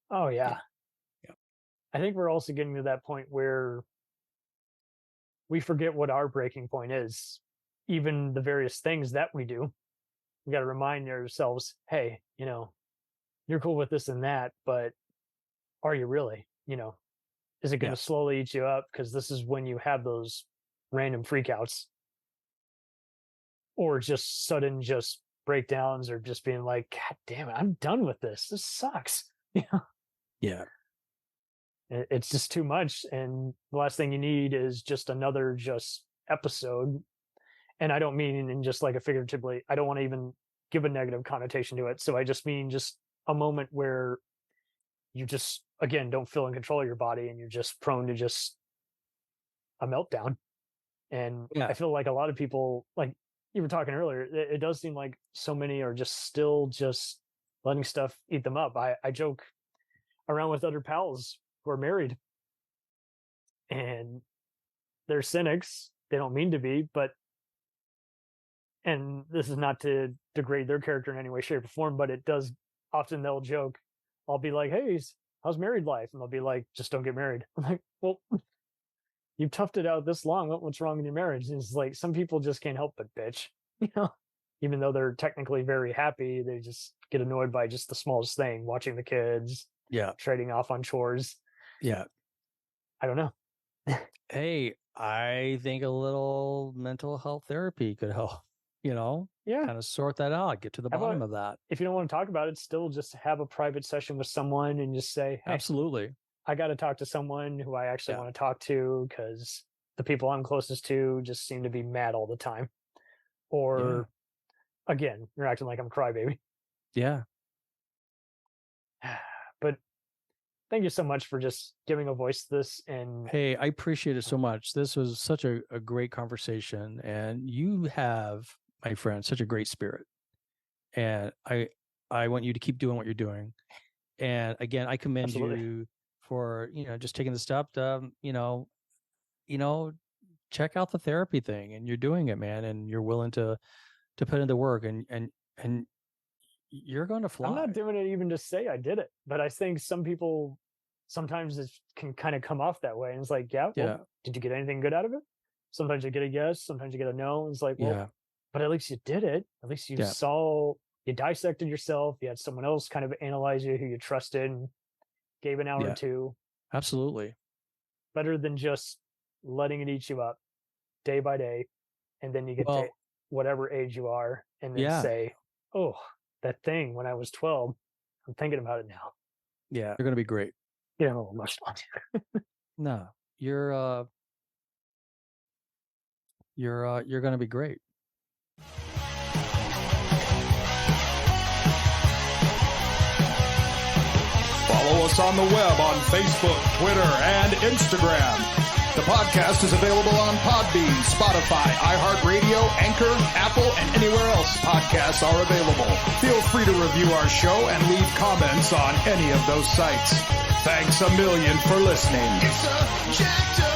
Oh, yeah. I think we're also getting to that point where we forget what our breaking point is. Even the various things that we do, we got to remind ourselves, hey, you're cool with this and that, but are you really? Is it going to slowly eat you up? Because this is when you have those random freakouts, or just sudden breakdowns, or just being like, God damn it, I'm done with this. This sucks. Yeah. It's just too much, and the last thing you need is just another episode. And I don't mean in just like a figuratively, I don't want to even give a negative connotation to it. So I just mean just a moment where you just, again, don't feel in control of your body, and you're just prone to just a meltdown. And I feel like a lot of people, like you were talking earlier, it does seem like so many are just still just letting stuff eat them up. I joke around with other pals who are married, and they're cynics. They don't mean to be, and this is not to degrade their character in any way, shape, or form, but it does often. They'll joke. I'll be like, hey, how's married life? And they'll be like, just don't get married. I'm like, well, you've toughed it out this long. What's wrong in your marriage? And it's like, some people just can't help but bitch, even though they're technically very happy, they just get annoyed by just the smallest thing, watching the kids, trading off on chores. Yeah. I don't know. Hey, I think a little mental health therapy could help, kind of sort that out, get to the bottom of that. If you don't want to talk about it, still just have a private session with someone and just say, hey, absolutely, I got to talk to someone who I actually want to talk to, because the people I'm closest to just seem to be mad all the time. Or again, you're acting like I'm a crybaby. Yeah. But thank you so much for just giving a voice to this. And hey, I appreciate it so much. This was such a great conversation, and you have, my friend, such a great spirit. And I want you to keep doing what you're doing. And again, I commend you for, just taking the step to, check out the therapy thing, and you're doing it, man. And you're willing to put in the work, and you're going to fly. I'm not doing it even to say I did it, but I think some people, sometimes it can kind of come off that way. And it's like, did you get anything good out of it? Sometimes you get a yes, sometimes you get a no. And it's like, well, but at least you did it. At least you saw, you dissected yourself. You had someone else kind of analyze you who you trusted, and gave an hour or two. Absolutely. Better than just letting it eat you up day by day. And then you get to whatever age you are, and then say, oh, that thing when I was 12, I'm thinking about it now. Yeah, you're going to be great. You know, much fun. No, you're going to be great. Follow us on the web on Facebook, Twitter, and Instagram. The podcast is available on Podbean, Spotify, iHeartRadio, Anchor, Apple, and anywhere else podcasts are available. Feel free to review our show and leave comments on any of those sites. Thanks a million for listening. It's a